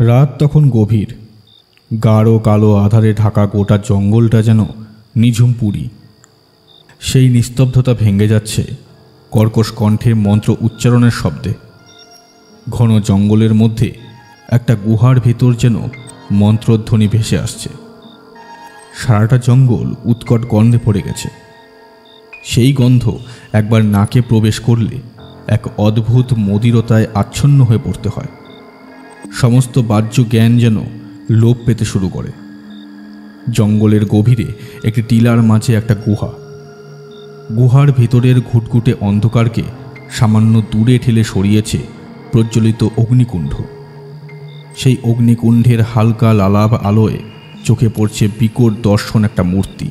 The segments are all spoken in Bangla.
রাত তখন গভীর। গাঢ় কালো আধারে ঢাকা গোটা জঙ্গলটা যেন নিঝুম পুরী। সেই নিস্তব্ধতা ভেঙে যাচ্ছে কর্কশ কণ্ঠে মন্ত্র উচ্চারণের শব্দে। ঘন জঙ্গলের মধ্যে একটা গুহার ভেতর যেন মন্ত্রধ্বনি ভেসে আসছে। সারাটা জঙ্গল উৎকট গন্ধে পড়ে গেছে। সেই গন্ধ একবার নাকে প্রবেশ করলে এক অদ্ভুত মদিরতায় আচ্ছন্ন হয়ে পড়তে হয়। সমস্ত বাহ্য জ্ঞান যেন লোপ পেতে শুরু করে। জঙ্গলের গভীরে একটি টিলার মাঝে একটা গুহা। গুহার ভেতরের ঘুটঘুটে অন্ধকারকে সামান্য দূরে ঠেলে সরিয়েছে প্রজ্বলিত অগ্নিকুণ্ড। সেই অগ্নিকুণ্ডের হালকা লালাভ আলোয় চোখে পড়ছে বিকট দর্শন একটা মূর্তি।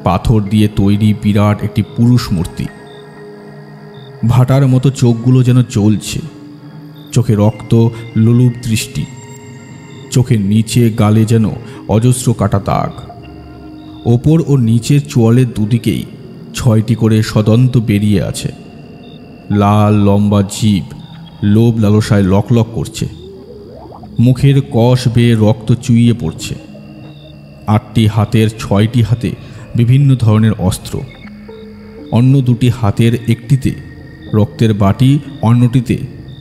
পাথর দিয়ে তৈরি বিরাট একটি পুরুষ মূর্তি। ভাটার মতো চোখগুলো যেন জ্বলছে, চোখে রক্ত, লোলুপ দৃষ্টি। চোখের নিচে গালে যেন অজস্র কাটা দাগ। ওপর ও নিচের চোয়ালের দুদিকেই 6টি করে সদন্ত বেরিয়ে আছে। লাল লম্বা জিভ লোভ লালসায় লকলক করছে। মুখের কষ বেয়ে রক্ত চুইয়ে পড়ছে। 8টি হাতের 6টি হাতে বিভিন্ন ধরনের অস্ত্র। অন্য 2টি হাতের একটিতে রক্তের বাটি, অন্যটিতে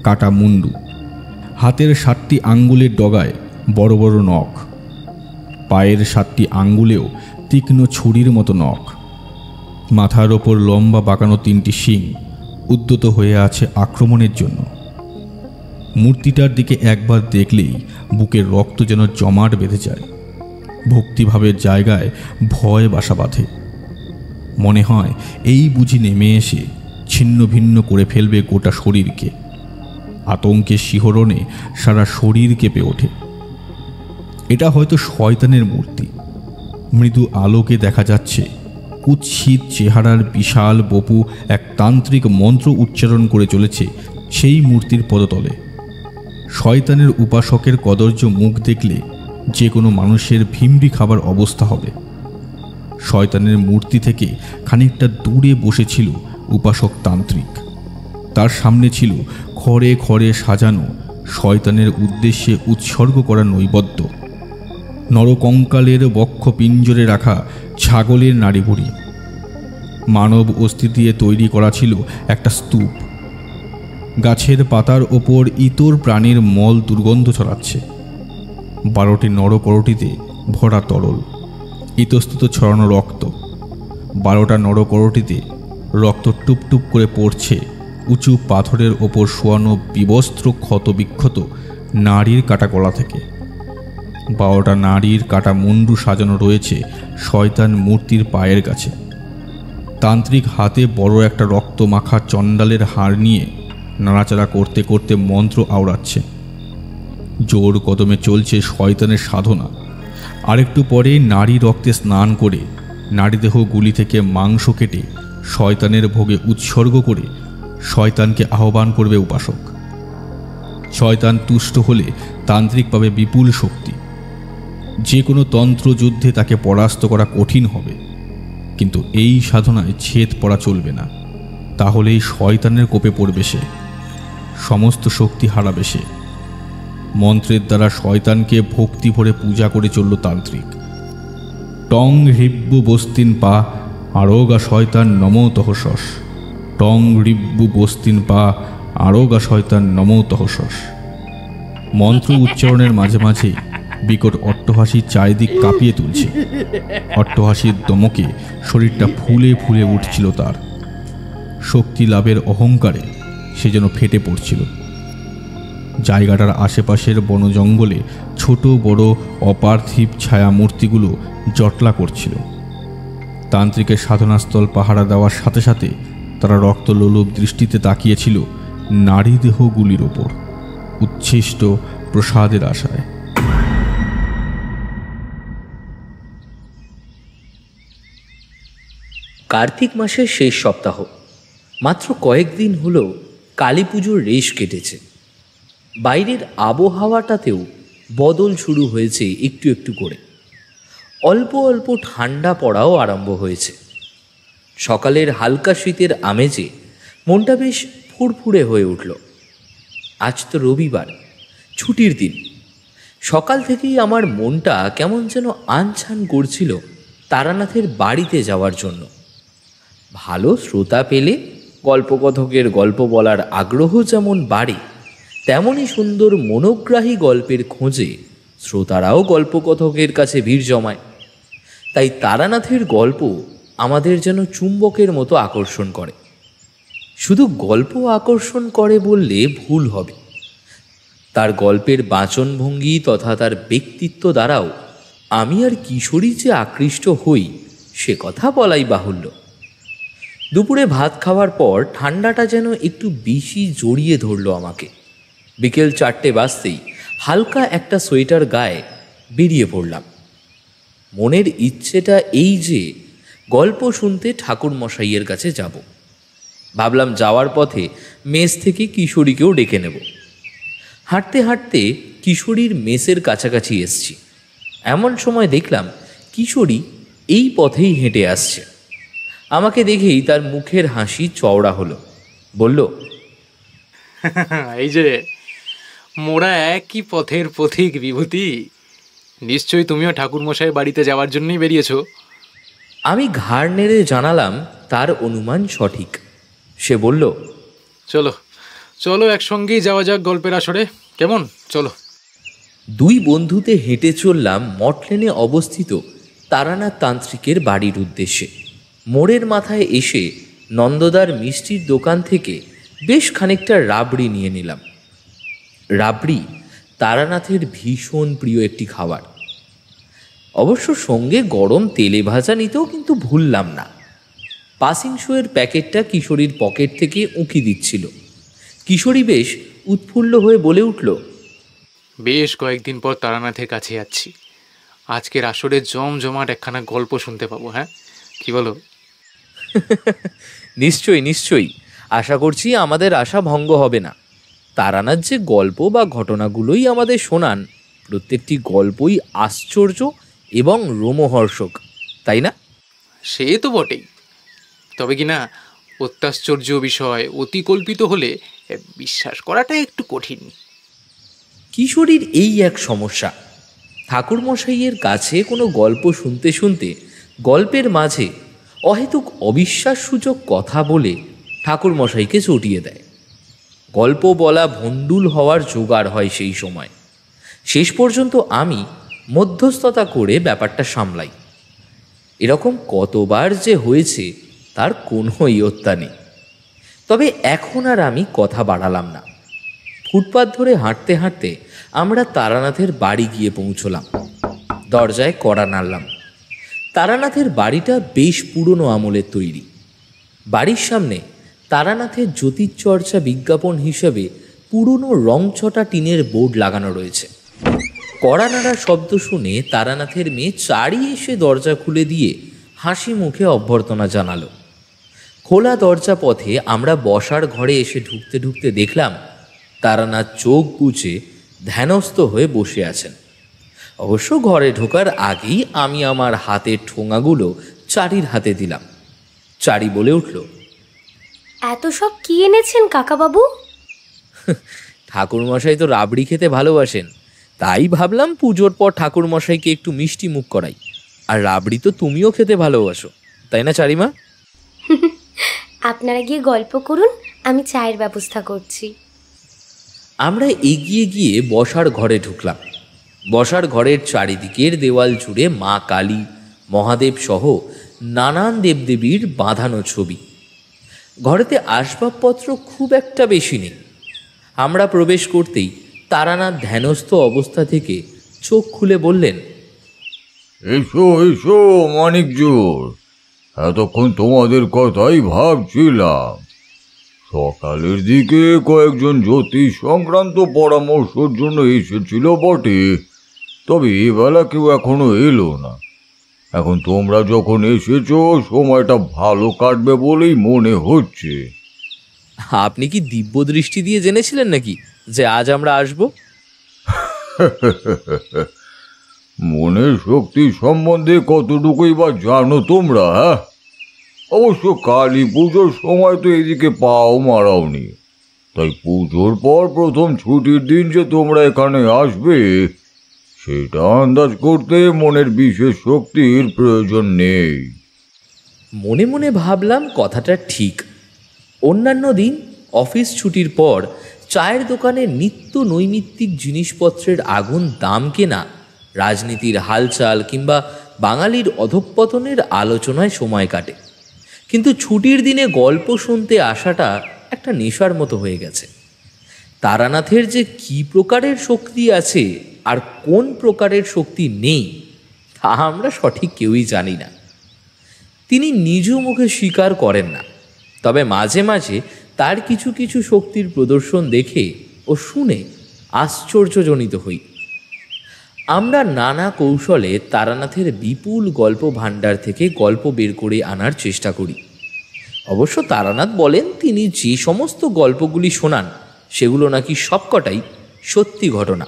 কাটা মুন্ডু। হাতের 7টি আঙ্গুলের ডগায় বড় বড় নখ। পায়ের 7টি আঙ্গুলেও তীক্ষ্ণ ছুরির মতো নখ। মাথার ওপর লম্বা বাঁকানো 3টি শিং উদ্যত হয়ে আছে আক্রমণের জন্য। মূর্তিটার দিকে একবার দেখলেই বুকের রক্ত যেন জমাট বেঁধে যায়। ভক্তিভাবের জায়গায় ভয় বাসা বাঁধে। মনে হয় এই বুঝি নেমে এসে ছিন্ন ভিন্ন করে ফেলবে গোটা শরীরকে। আতঙ্কের শিহরণে সারা শরীর কেঁপে ওঠে। এটা হয়তো শয়তানের মূর্তি। মৃদু আলোকে দেখা যাচ্ছে কুৎসিত চেহারার বিশাল বপু এক তান্ত্রিক মন্ত্র উচ্চারণ করে চলেছে সেই মূর্তির পদতলে। শয়তানের উপাসকের কদর্য মুখ দেখলে যে কোনো মানুষের ভিমড়ি খাবার অবস্থা হবে। শয়তানের মূর্তি থেকে খানিকটা দূরে বসেছিল উপাসক তান্ত্রিক। তার সামনে ছিল খড়ে খড়ে সাজানো শয়তানের উদ্দেশ্যে উৎসর্গ করা নৈবেদ্য। নরকঙ্কালের বক্ষ পিঞ্জরে রাখা ছাগলের নাড়িভুড়ি। মানব অস্থি দিয়ে তৈরি করা ছিল একটা স্তূপ। গাছের পাতার ওপর ইতর প্রাণীর মল দুর্গন্ধ ছড়াচ্ছে। 12টি নরকরটিতে ভরা তরল, ইতস্তত ছড়ানো রক্ত। 12টা নরকরটিতে রক্ত টুপটুপ করে পড়ছে উঁচু পাথরের ওপর শোয়ানো বিবস্ত্র ক্ষত বিক্ষত নারীর কাটা গলা থেকে। 12টা নারীর কাটা মুন্ডু সাজানো রয়েছে শয়তান মূর্তির পায়ের কাছে। তান্ত্রিক হাতে বড় একটা রক্ত মাখা চণ্ডালের হাড় নিয়ে নাড়াচাড়া করতে করতে মন্ত্র আওড়াচ্ছে। জোর কদমে চলছে শয়তানের সাধনা। আরেকটু পরে নারী রক্তে স্নান করে নারীদেহ গুলি থেকে মাংস কেটে শয়তানের ভোগে উৎসর্গ করে শয়তানকে আহ্বান করবে উপাসক। শয়তান তুষ্ট হলে তান্ত্রিক পাবে বিপুল শক্তি। যে কোনো তন্ত্রযুদ্ধে তাকে পরাস্ত করা কঠিন হবে। কিন্তু এই সাধনায় ছেদ পড়া চলবে না, তাহলেই শয়তানের কোপে পড়বে সে, সমস্ত শক্তি হারাবে সে। মন্ত্রের দ্বারা শয়তানকে ভক্তি ভরে পূজা করে চলল তান্ত্রিক। টং হৃব্বু বস্তিন পা আরোগা শয়তান নমো তহসস। টং হৃব্বু বস্তিন পা আরোগা শয়তান নমো তহসস। মন্ত্র উচ্চারণের মাঝে মাঝে বিকট অট্টহাসি চারিদিক কাঁপিয়ে তুলছে। অট্টহাসির দমকে শরীরটা ফুলে ফুলে উঠছিল তার। শক্তি লাভের অহংকারে সে যেন ফেটে পড়ছিল। জায়গাটার আশেপাশের বন জঙ্গলে ছোট বড় অপার্থিব ছায়া মূর্তিগুলো জটলা করছিল। তান্ত্রিকের সাধনাস্থল পাহারা দেওয়ার সাথে সাথে তারা রক্তলোলুপ দৃষ্টিতে তাকিয়েছিল নারী দেহগুলির ওপর, উচ্ছিষ্ট প্রসাদের আশায়। কার্তিক মাসের শেষ সপ্তাহ। মাত্র কয়েকদিন হলো কালী পুজোর রেশ কেটেছে। বাইরের আবহাওয়াটাতেও বদল শুরু হয়েছে একটু একটু করে। অল্প অল্প ঠান্ডা পড়াও আরম্ভ হয়েছে। সকালের হালকা শীতের আমেজে মনটা বেশ ফুরফুরে হয়ে উঠল। আজ তো রবিবার, ছুটির দিন। সকাল থেকেই আমার মনটা কেমন যেন আনছান করছিল তারানাথের বাড়িতে যাওয়ার জন্য। ভালো শ্রোতা পেলে গল্পকথকের গল্প বলার আগ্রহ যেমন বাড়ে, তেমনই সুন্দর মনোগ্রাহী গল্পের খোঁজে শ্রোতারাও গল্পকথকের কাছে ভিড় জমায়। তাই তারানাথের গল্প আমাদের যেন চুম্বকের মতো আকর্ষণ করে। শুধু গল্প আকর্ষণ করে বললে ভুল হবে, তার গল্পের বাচনভঙ্গি তথা তার ব্যক্তিত্ব দ্বারাও আমি আর কিশোরী যে আকৃষ্ট হই সে কথা বলাই বাহুল্য। দুপুরে ভাত খাওয়ার পর ঠান্ডাটা যেন একটু বেশি জড়িয়ে ধরল আমাকে। বিকেল 4টে বাজতেই হালকা একটা সোয়েটার গায়ে বেরিয়ে পড়লাম। মনের ইচ্ছেটা এই যে গল্প শুনতে ঠাকুরমশাইয়ের কাছে যাব। ভাবলাম যাওয়ার পথে মেস থেকে কিশোরীকেও ডেকে নেব। হাঁটতে হাঁটতে কিশোরীর মেসের কাছাকাছি এসছি। এমন সময় দেখলাম কিশোরী এই পথেই হেঁটে আসছে। আমাকে দেখেই তার মুখের হাসি চওড়া হলো। বলল, এই যে মোরা একই পথের পথিক বিভূতি, নিশ্চয়ই তুমিও ঠাকুরমশাই বাড়িতে যাওয়ার জন্যই বেরিয়েছো। আমি ঘাড় নেড়ে জানালাম তার অনুমান সঠিক। সে বলল, চলো চলো একসঙ্গেই যাওয়া যাক গল্পের আসরে, কেমন? চলো। দুই বন্ধুতে হেঁটে চললাম মঠলেনে অবস্থিত তারানাথ তান্ত্রিকের বাড়ির উদ্দেশ্যে। মোড়ের মাথায় এসে নন্দদার মিষ্টির দোকান থেকে বেশ খানিকটা রাবড়ি নিয়ে নিলাম। রাবড়ি তারানাথের ভীষণ প্রিয় একটি খাবার। অবশ্য সঙ্গে গরম তেলে ভাজা নিতেও কিন্তু ভুললাম না। পাসিং শোয়ের প্যাকেটটা কিশোরীর পকেট থেকে উঁকি দিচ্ছিল। কিশোরী বেশ উৎফুল্ল হয়ে বলে উঠল, বেশ কয়েকদিন পর তারানাথের কাছে যাচ্ছি, আজকের আসরে জমজমাট একখানা গল্প শুনতে পাবো। হ্যাঁ, কি বলো? নিশ্চয়ই নিশ্চয়ই, আশা করছি আমাদের আশা ভঙ্গ হবে না। তারানাথ যে গল্প বা ঘটনাগুলোই আমাদের শোনান, প্রত্যেকটি গল্পই আশ্চর্য এবং রোমহর্ষক, তাই না? সে তো বটেই, তবে কি না অত্যাশ্চর্য বিষয় অতিকল্পিত হলে বিশ্বাস করাটা একটু কঠিন। কিশোরীর এই এক সমস্যা, ঠাকুরমশাইয়ের কাছে কোনো গল্প শুনতে শুনতে গল্পের মাঝে অহেতুক অবিশ্বাসসূচক কথা বলে ঠাকুরমশাইকে চটিয়ে দেয়। গল্প বলা ভণ্ডুল হওয়ার জোগাড় হয় সেই সময়। শেষ পর্যন্ত আমি মধ্যস্থতা করে ব্যাপারটা সামলাই। এরকম কতবার যে হয়েছে তার কোনো ইয়ত্তা নেই। তবে এখন আর আমি কথা বাড়ালাম না। ফুটপাত ধরে হাঁটতে হাঁটতে আমরা তারানাথের বাড়ি গিয়ে পৌঁছলাম। দরজায় কড়া নাড়লাম। তারানাথের বাড়িটা বেশ পুরনো আমলের তৈরি। বাড়ির সামনে তারানাথের জ্যোতির্চর্চা বিজ্ঞাপন হিসেবে পুরনো রংছটা টিনের বোর্ড লাগানো রয়েছে। কড়া নাড়ার শব্দ শুনে তারানাথের মেয়ে চারি এসে দরজা খুলে দিয়ে হাসি মুখে অভ্যর্থনা জানালো। খোলা দরজা পথে আমরা বসার ঘরে এসে ঢুকতে ঢুকতে দেখলাম তারানাথ চোখ বুজে ধ্যানস্থ হয়ে বসে আছেন। অবশ্য ঘরে ঢোকার আগেই আমি আমার হাতের ঠোঙাগুলো চারির হাতে দিলাম। চারি বলে উঠল, এত সব কি এনেছেন কাকাবাবু? ঠাকুরমশাই তো রাবড়ি খেতে ভালোবাসেন, তাই ভাবলাম পুজোর পর ঠাকুরমশাইকে একটু মিষ্টি মুখ করাই। আর রাবড়ি তো তুমিও খেতে ভালোবাসো, তাই না চারিমা? আপনারা গিয়ে গল্প করুন, আমি চায়ের ব্যবস্থা করছি। আমরা এগিয়ে গিয়ে বসার ঘরে ঢুকলাম। বসার ঘরের চারিদিকের দেওয়াল জুড়ে মা কালী, মহাদেব সহ নানান দেবদেবীর বাঁধানো ছবি। ঘরেতে আসবাবপত্র খুব একটা বেশি নেই। আমরা প্রবেশ করতেই তারানাথ ধ্যানস্থ অবস্থা থেকে চোখ খুলে বললেন, এসো এসো মানিকজোর, এতক্ষণ তোমাদের কথাই ভাবছিলাম। সকালের দিকে কয়েকজন জ্যোতিষ সংক্রান্ত পরামর্শের জন্য এসেছিল বটে, তবে এবেলা কেউ এখনো এলো না। এখন তোমরা যখন এসেছো সময়টা ভালো কাটবে বলেই মনে হচ্ছে। আপনি কি দিব্য দৃষ্টি দিয়ে জেনেছিলেন নাকি যে আজ আমরা আসব? মনের শক্তি সম্বন্ধে কতটুকুই বা জানো তোমরা? অবশ্য কালী পুজোর সময় তো এদিকে পাও মারাওনি, তাই পুজোর পর প্রথম ছুটির দিন যে তোমরা এখানে আসবে সেটা আন্দাজ করতে মনের বিশেষ শক্তির প্রয়োজন নেই। মনে মনে ভাবলাম কথাটা ঠিক। অন্যান্য দিন অফিস ছুটির পর চায়ের দোকানে নিত্য নৈমিত্তিক জিনিসপত্রের আগুন দাম কেনা, রাজনীতির হালচাল কিংবা বাঙালির অধঃপতনের আলোচনায় সময় কাটে। কিন্তু ছুটির দিনে গল্প শুনতে আসাটা একটা নেশার মতো হয়ে গেছে। তারানাথের যে কী প্রকারের শক্তি আছে আর কোন প্রকারের শক্তি নেই তা আমরা সঠিক কেউই জানি না। তিনি নিজ মুখে স্বীকার করেন না, তবে মাঝে মাঝে তার কিছু কিছু শক্তির প্রদর্শন দেখে ও শুনে আশ্চর্যজনিত হই। আমরা নানা কৌশলে তারানাথের বিপুল গল্প ভাণ্ডার থেকে গল্প বের করে আনার চেষ্টা করি। অবশ্য তারানাথ বলেন তিনি যে সমস্ত গল্পগুলি শোনান সেগুলো নাকি সবকটাই সত্যি ঘটনা।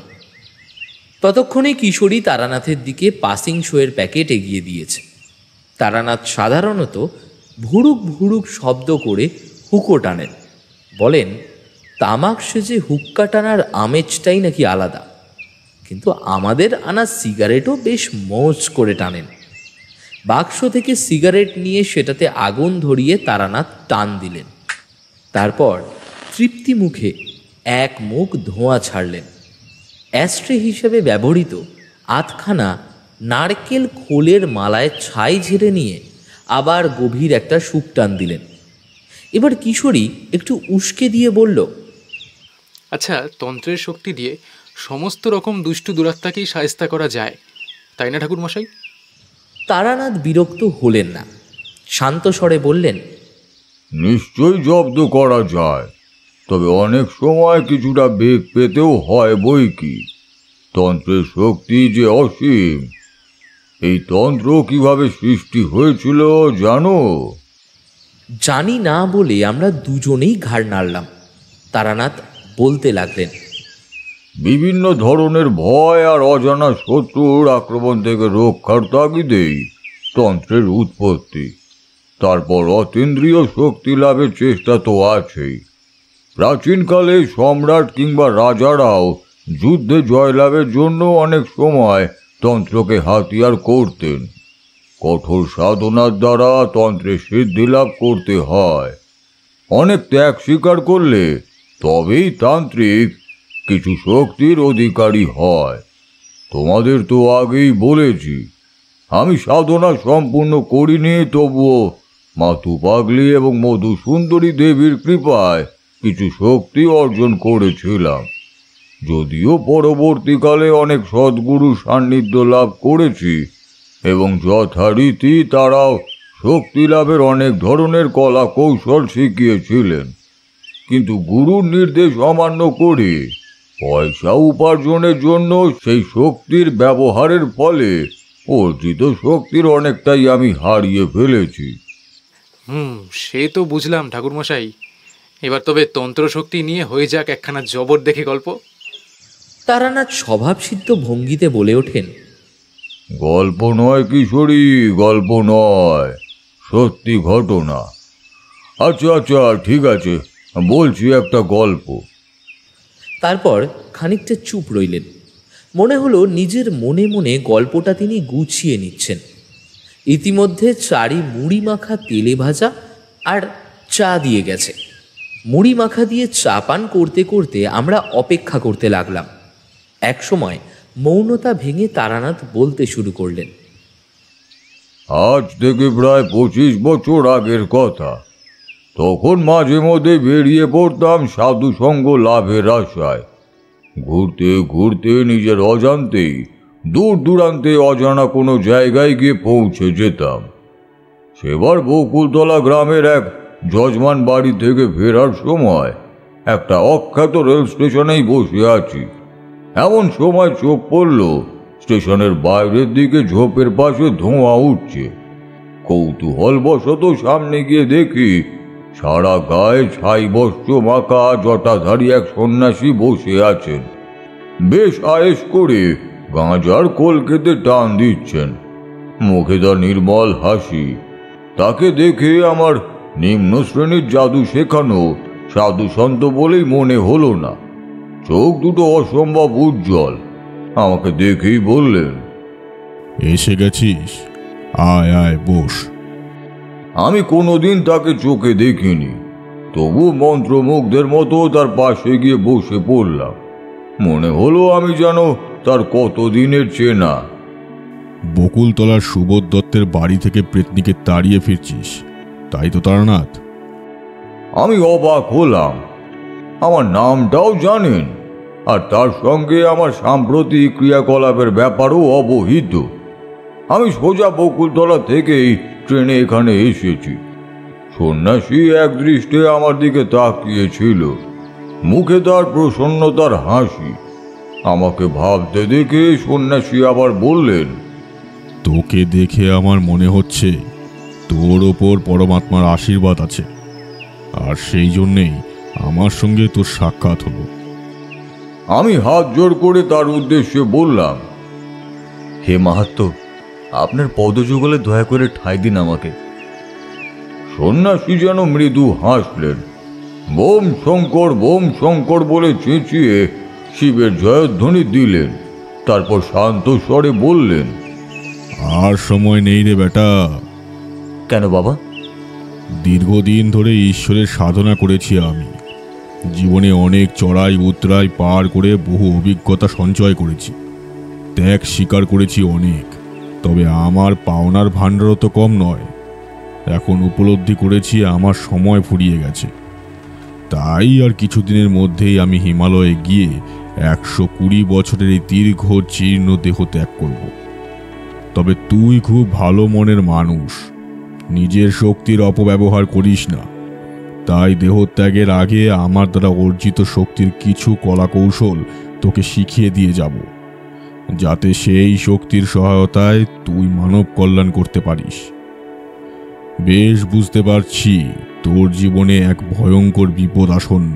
ততক্ষণে কিশোরী তারানাথের দিকে পাসিং শোয়ের প্যাকেট এগিয়ে দিয়েছে। তারানাথ সাধারণত ভুরুক ভুরুক শব্দ করে হুকো টানেন। বলেন তামাক সেজে হুক্কা টানার আমেজটাই নাকি আলাদা, কিন্তু আমাদের আনা সিগারেটও বেশ মৌজ করে টানেন। বাক্স থেকে সিগারেট নিয়ে সেটাতে আগুন ধরিয়ে তারানাথ টান দিলেন। তারপর তৃপ্তি মুখে এক মুখ ধোঁয়া ছাড়লেন। অ্যাস্ট্রে হিসেবে ব্যবহৃত আধখানা নারকেল খোলের মালায় ছাই ঝেড়ে নিয়ে আবার গভীর একটা সুপ টান দিলেন। এবার কিশোরী একটু উস্কে দিয়ে বলল, আচ্ছা, তন্ত্রের শক্তি দিয়ে সমস্ত রকম দুষ্টু দুরাত্মাকেই শায়েস্তা করা যায়, তাই না ঠাকুরমশাই? তারানাথ বিরক্ত হলেন না, শান্ত স্বরে বললেন, নিশ্চয়ই জব্দ করা যায়, তবে অনেক সময় কিছুটা বেগ পেতেও হয় বই কি। তন্ত্রের শক্তি যে অসীম। এই তন্ত্র কিভাবে সৃষ্টি হয়েছিল জানো? জানি না বলে আমরা দুজনেই ঘাড় নাড়লাম। তারানাথ বলতে লাগলেন, বিভিন্ন ধরনের ভয় আর অজানা শত্রুর আক্রমণ থেকে রক্ষার তাগিদেই তন্ত্রের উৎপত্তি। তারপর অতীন্দ্রিয় শক্তি লাভের চেষ্টা তো আছেই। প্রাচীনকালে সম্রাট কিংবা রাজারাও যুদ্ধে জয়লাভের জন্য অনেক সময় তন্ত্রকে হাতিয়ার করতেন। কঠোর সাধনার দ্বারা তন্ত্রের সিদ্ধি লাভ করতে হয়। অনেক ত্যাগ স্বীকার করলে তবেই তান্ত্রিক কিছু শক্তির অধিকারী হয়। তোমাদের তো আগেই বলেছি, আমি সাধনা সম্পূর্ণ করিনি, তবুও মাতু পাগলি এবং মধু সুন্দরী দেবীর কৃপায় কিছু শক্তি অর্জন করেছিলাম। যদিও পরবর্তীকালে অনেক সদ্গুরু সান্নিধ্য লাভ করেছি এবং যথারীতি তারাও শক্তি লাভের অনেক ধরনের কলা কৌশল শিখিয়েছিলেন, কিন্তু গুরুর নির্দেশ অমান্য করে পয়সা উপার্জনের জন্য সেই শক্তির ব্যবহারের ফলে অর্জিত শক্তির অনেকটাই আমি হারিয়ে ফেলেছি। সে তো বুঝলাম ঠাকুরমশাই। এবার তবে তন্ত্রশক্তি নিয়ে হয়ে যাক একখানা জবর দেখে গল্প। তারানাথ স্বভাবসিদ্ধ ভঙ্গিতে বলে ওঠেন, গল্প নয় কিশোরী, গল্প নয়, সত্যি ঘটনা। আচ্ছা আচ্ছা, ঠিক আছে, বলছি একটা গল্প। তারপর খানিকটা চুপ রইলেন। মনে হলো নিজের মনে মনে গল্পটা তিনি গুছিয়ে নিচ্ছেন। ইতিমধ্যে চারি মুড়ি মাখা তেলে ভাজা আর চা দিয়ে গেছে। মুড়ি মাখা দিয়ে চা পান করতে করতে আমরা অপেক্ষা করতে লাগলাম। একসময় মৌনতা ভেঙে তারানাথ বলতে শুরু করলেন, আজ থেকে প্রায় 25 বছর আগের কথা। তখন মাঝে মধ্যে বেরিয়ে পড়তাম সাধু সঙ্গ লাভের আশায়। ঘুরতে ঘুরতে নিজের অজান্তেই দূর দূরান্তে অজানা কোনো জায়গায় গিয়ে পৌঁছে যেতাম। সেবার বকুলতলা গ্রামের এক যজমান বাড়ি থেকে ফেরার সময় একটা অখ্যাত রেল স্টেশনেই বসে আছি। এমন সময় চোখ পড়ল স্টেশনের বাইরের দিকে ঝোপের পাশে ধোঁয়া উঠছে। কৌতূহলবশত সামনে গিয়ে দেখি সারা গায়ে ছাই বস্ত্র মাখা জটাধারী এক সন্ন্যাসী বসে আছেন। বেশ আয়েশ করে গাঁজার কলকেতে টান দিচ্ছেন, মুখে তার নির্মল হাসি। তাকে দেখে আমার নিম্ন শ্রেণীর জাদু শেখানো সাধু সন্ত বলেই মনে হলো না। চোখ দুটো অসম্ভব উজ্জ্বল, আমাকে দেখেই বললেন, এসে গেছিস, আয় আয় বস। আমি কোনোদিন তাকে চোখে দেখিনি, তবু মন্ত্রমুগ্ধের মতো তার পাশে গিয়ে বসে পড়লাম। মনে হলো আমি যেন তার কতদিনের চেনা। বকুলতলার সুবোধ দত্তের বাড়ি থেকে পেতনিকে তাড়িয়ে ফিরছিস, তাই তো তারানাথ? আমি অবাক হলাম। আমার নামটাও জানেন, আর তার সঙ্গে আমার সাম্প্রতিক ক্রিয়াকলাপের ব্যাপারও অবহিত। আমি সোজা বকুলতলা থেকেই ট্রেনে এখানে এসেছি। সন্ন্যাসী এক দৃষ্টে আমার দিকে তাকিয়েছিল, মুখে তার প্রসন্নতার হাসি। আমাকে ভাবতে দেখে সন্ন্যাসী আবার বললেন, তোকে দেখে আমার মনে হচ্ছে তোর ওপর পরমাত্মার আশীর্বাদ আছে, আর সেই জন্যেই আমার সঙ্গে তোর সাক্ষাৎ হলো। আমি হাত জোড় করে তার উদ্দেশ্যে বললাম, হে মাহাত্ম, আপনার পদযুগলে দয়া করে ঠাঁই দিন আমাকে। সন্ন্যাসী যেন মৃদু হাসলেন, বোম শঙ্কর বলে চেঁচিয়ে শিবের জয়ধ্বনি দিলেন। তারপর শান্ত স্বরে বললেন, আর সময় নেই রে বেটা। কেন বাবা? দীর্ঘদিন ধরে ঈশ্বরের সাধনা করেছি আমি। জীবনে অনেক চড়াই উতরাই পার করে বহু অভিজ্ঞতা সঞ্চয় করেছি, ত্যাগ স্বীকার করেছি অনেক। তবে আমার পাওনার ভাণ্ডারও তো কম নয়। এখন উপলব্ধি করেছি আমার সময় ফুরিয়ে গেছে। তাই আর কিছুদিনের মধ্যেই আমি হিমালয়ে গিয়ে 120 বছরের এই দীর্ঘ জীর্ণ দেহ ত্যাগ করব। তবে তুই খুব ভালো মনের মানুষ, নিজের শক্তির অপব্যবহার করিস না। তাই দেহত্যাগের আগে আমার দ্বারা অর্জিত শক্তির কিছু কলাকৌশল তোকে শিখিয়ে দিয়ে যাব, যাতে সেই শক্তির সহায়তায় তুই মানব কল্যাণ করতে পারিস। বেশ বুঝতে পারছি তোর জীবনে এক ভয়ঙ্কর বিপদ আসন্ন।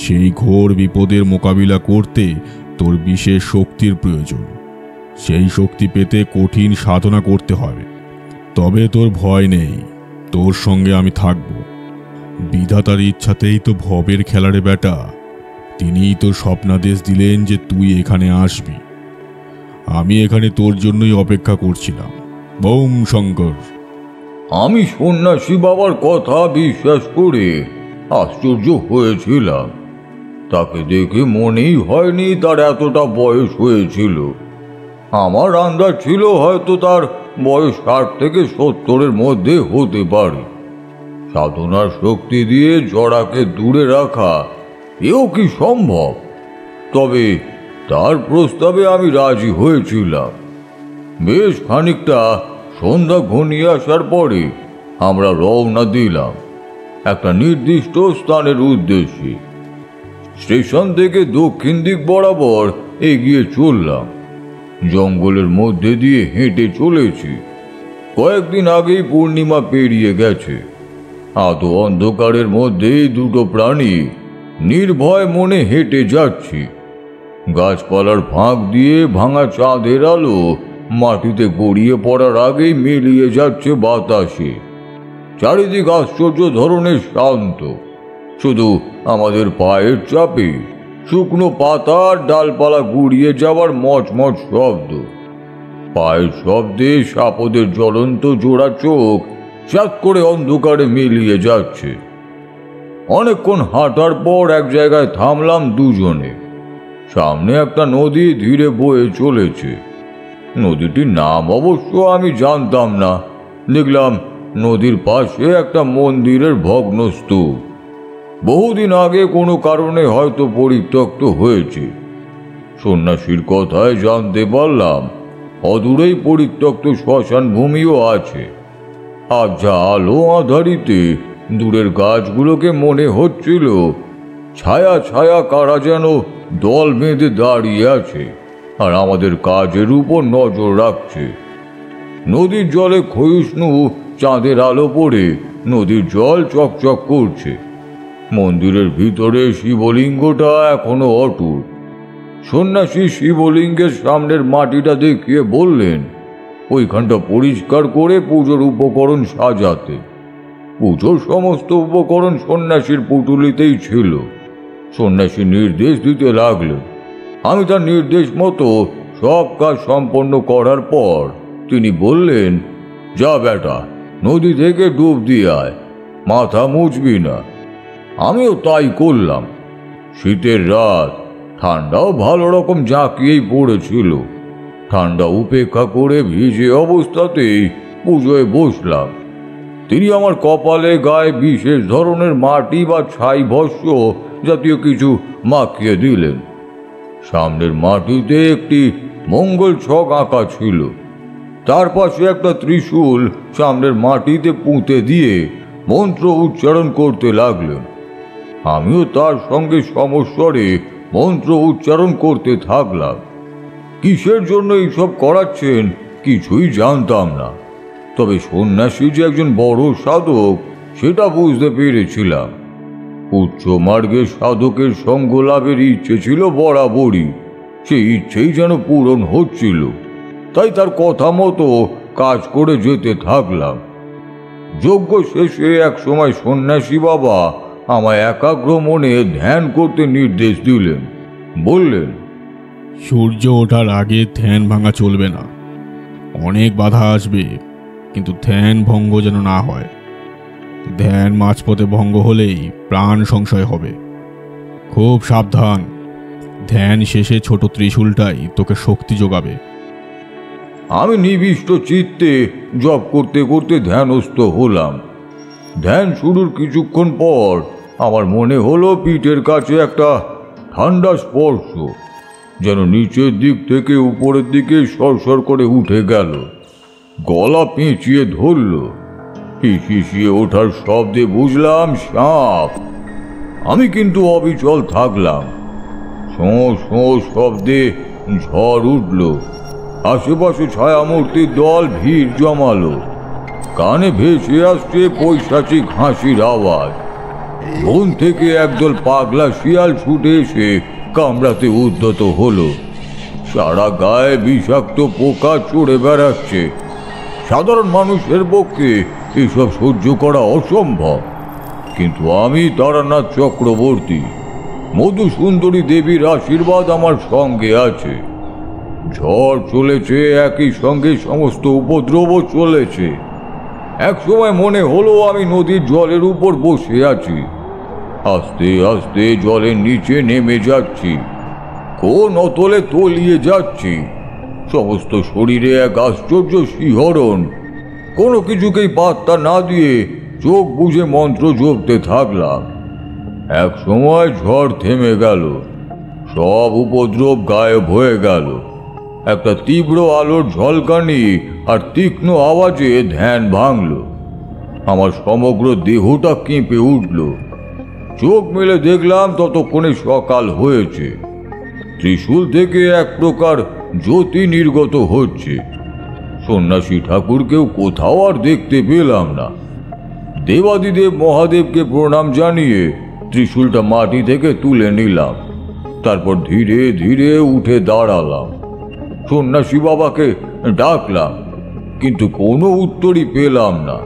সেই ঘোর বিপদের মোকাবিলা করতে তোর বিশেষ শক্তির প্রয়োজন। সেই শক্তি পেতে কঠিন সাধনা করতে হবে। তবে তোর ভয় নেই, তোর সঙ্গে আমি থাকব। বিধাতার ইচ্ছাতেই তো ভবের খেলারে বেটা। তিনিই তোর স্বপ্নাদেশ দিলেন যে তুই এখানে আসবি। আমি এখানে তোর জন্যই অপেক্ষা করছিলাম। বোম শঙ্কর। আমি সন্ন্যাসী বাবার কথা বিশ্বাস করে আশ্চর্য হয়েছিলাম। তাকে দেখে মনেই হয়নি তার এতটা বয়স হয়েছিল। আমার আন্দাজ ছিল হয়তো তার বয়স 60 থেকে 70-এর মধ্যে হতে পারে। সাধনার শক্তি দিয়ে জড়াকে দূরে রাখা এও কি সম্ভব? তবে তার প্রস্তাবে আমি রাজি হয়েছিলাম। বেশ খানিকটা সন্ধ্যা ঘনিয়ে আসার পরে আমরা রওনা দিলাম একটা নির্দিষ্ট স্থানের উদ্দেশ্যে। স্টেশন থেকে দক্ষিণ দিক বরাবর এগিয়ে চললাম। জঙ্গলের মধ্যে দিয়ে হেঁটে চলেছি। কয়েকদিন আগেই পূর্ণিমা পেরিয়ে গেছে। আধো অন্ধকারের মধ্যেই দুটো প্রাণী নির্ভয় মনে হেঁটে যাচ্ছি। গাছপালার ফাঁক দিয়ে ভাঙা চাঁদের আলো মাটিতে গড়িয়ে পড়ার আগেই মিলিয়ে যাচ্ছে বাতাসে। চারিদিক আশ্চর্য ধরনের শান্ত। শুধু আমাদের পায়ের চাপে শুকনো পাতার ডালপালা গুড়িয়ে যাওয়ার মচমচ শব্দ। পায়ের শব্দে সাপদের জ্বলন্ত জোড়া চোখ চাক করে অন্ধকারে মিলিয়ে যাচ্ছে। অনেকক্ষণ হাঁটার পর এক জায়গায় থামলাম দুজনে। সামনে একটা নদী ধীরে বয়ে চলেছে। নদীটির নাম অবশ্য আমি জানতাম না। দেখলাম নদীর পাশে একটা মন্দিরের ভগ্ন স্তূপ। বহুদিন আগে কোনো কারণে হয়তো পরিত্যক্ত হয়েছে। সন্ন্যাসীর কথায় জানতে পারলাম অদূরেই পরিত্যক্ত শ্মশান ভূমিও আছে। আবঝা আলো আঁধারিতে দূরের গাছগুলোকে মনে হচ্ছিল ছায়া ছায়া কারা যেন দল বেঁধে দাঁড়িয়ে আছে আর আমাদের কাজের উপর নজর রাখছে। নদীর জলে ক্ষয়িষ্ণু চাঁদের আলো পড়ে নদীর জল চকচক করছে। মন্দিরের ভিতরে শিবলিঙ্গটা এখনো অটুট। সন্ন্যাসী শিবলিঙ্গের সামনের মাটিটা দেখিয়ে বললেন ওইখানটা পরিষ্কার করে পুজোর উপকরণ সাজাতে। পুজোর সমস্ত উপকরণ সন্ন্যাসীর পুটুলিতেই ছিল। সন্ন্যাসী নির্দেশ দিতে লাগলেন, আমি তার নির্দেশ মতো সব কাজ সম্পন্ন করার পর তিনি বললেন, যা বেটা, নদী থেকে ডুব দিয়ে আয়, মাথা মুছবি না। আমিও তাই করলাম। শীতের রাত, ঠান্ডাও ভালো রকম জাঁকিয়েই পড়েছিল। ঠান্ডা উপেক্ষা করে ভিজে অবস্থাতেই পুজোয় বসলাম। তিনি আমার কপালে গায়ে বিশেষ ধরনের মাটি বা ছাই ভস্য জাতীয় কিছু মাখিয়ে দিলেন। সামনের মাটিতে একটি মঙ্গল ছক আঁকা ছিল। তার পাশে একটা ত্রিশূল সামনের মাটিতে পুঁতে দিয়ে মন্ত্র উচ্চারণ করতে লাগলেন। আমিও তার সঙ্গে সমস্বরে মন্ত্র উচ্চারণ করতে থাকলাম। কিসের জন্য এইসব করাচ্ছেন কিছুই জানতাম না, তবে সন্ন্যাসী যে একজন বড় সাধক সেটা বুঝতে পেরেছিলাম। উচ্চ মার্গের সাধকের সঙ্গ লাভের ইচ্ছে ছিল বরাবরই, সেই ইচ্ছেই যেন পূরণ হচ্ছিল। তাই তার কথা মতো কাজ করে যেতে থাকলাম। যজ্ঞ শেষে এক সময় সন্ন্যাসী বাবা আমায় একাগ্র মনে ধ্যান করতে নির্দেশ দিলেন। বললেন, সূর্য ওঠার আগে ধ্যান ভাঙা চলবে না। অনেক বাধা আসবে, কিন্তু ধ্যান ভঙ্গ যেন না হয়। ধ্যান মাঝপথে ভঙ্গ হলেই প্রাণ সংশয় হবে। খুব সাবধান। ধ্যান শেষে ছোট ত্রিশূলটাই তোকে শক্তি যোগাবে। আমি নিবিষ্ট চিত্তে জপ করতে করতে ধ্যানস্থ হলাম। ধ্যান শুরুর কিছুক্ষণ পর আমার মনে হলো পিঠের কাছে একটা ঠান্ডা স্পর্শ, যেন নিচের দিক থেকে উপরের দিকে সরসর করে উঠে গেল। গলা পেঁচিয়ে ধরল। হিসিয়ে ওঠার শব্দে বুঝলাম সাপ। আমি কিন্তু অবিচল থাকলাম। শোঁ শোঁ শব্দে ঝড় উঠল। আশেপাশে ছায়ামূর্তির দল ভিড় জমালো। কানে ভেসে আসছে পৈশাচিক হাসির আওয়াজ। বন থেকে একদল পাগলা শিয়াল ছুটে এসে কামড়াতে উদ্যত হলো। সারা গায়ে বিষাক্ত পোকা চড়ে বেড়াচ্ছে। সাধারণ মানুষের পক্ষে এসব সহ্য করা অসম্ভব, কিন্তু আমি তারানাথ চক্রবর্তী, মধুসুন্দরী দেবীর আশীর্বাদ আমার সঙ্গে আছে। ঝড় চলেছে, একই সঙ্গে সমস্ত উপদ্রবও চলেছে। এক সময় মনে হলো আমি নদীর জলের উপর বসে আছি। আস্তে আস্তে জলের নিচে নেমে যাচ্ছি, কোন অতলে তলিয়ে যাচ্ছি। সমস্ত শরীরে এক আশ্চর্য শিহরণ। কোনো কিছুকেই পাত্তা না দিয়ে চোখ বুজে মন্ত্র জপতে থাকলাম। এক সময় ঝড় থেমে গেল, সব উপদ্রব গায়েব হয়ে গেল। একটা তীব্র আলোর ঝলকানি আর তীক্ষ্ণ আওয়াজে ধ্যান ভাঙল। আমার সমগ্র দেহটা কেঁপে উঠল। চোখ মেলে দেখলাম ততক্ষণে সকাল হয়েছে। ত্রিশূল থেকে এক প্রকার জ্যোতি নির্গত হচ্ছে। সন্ন্যাসী ঠাকুরকেও কোথাও আর দেখতে পেলাম না। দেবাদিদেব মহাদেবকে প্রণাম জানিয়ে ত্রিশূলটা মাটি থেকে তুলে নিলাম। তারপর ধীরে ধীরে উঠে দাঁড়ালাম। সন্ন্যাসী বাবাকে ডাকলাম, কিন্তু কোনো উত্তরই পেলাম না।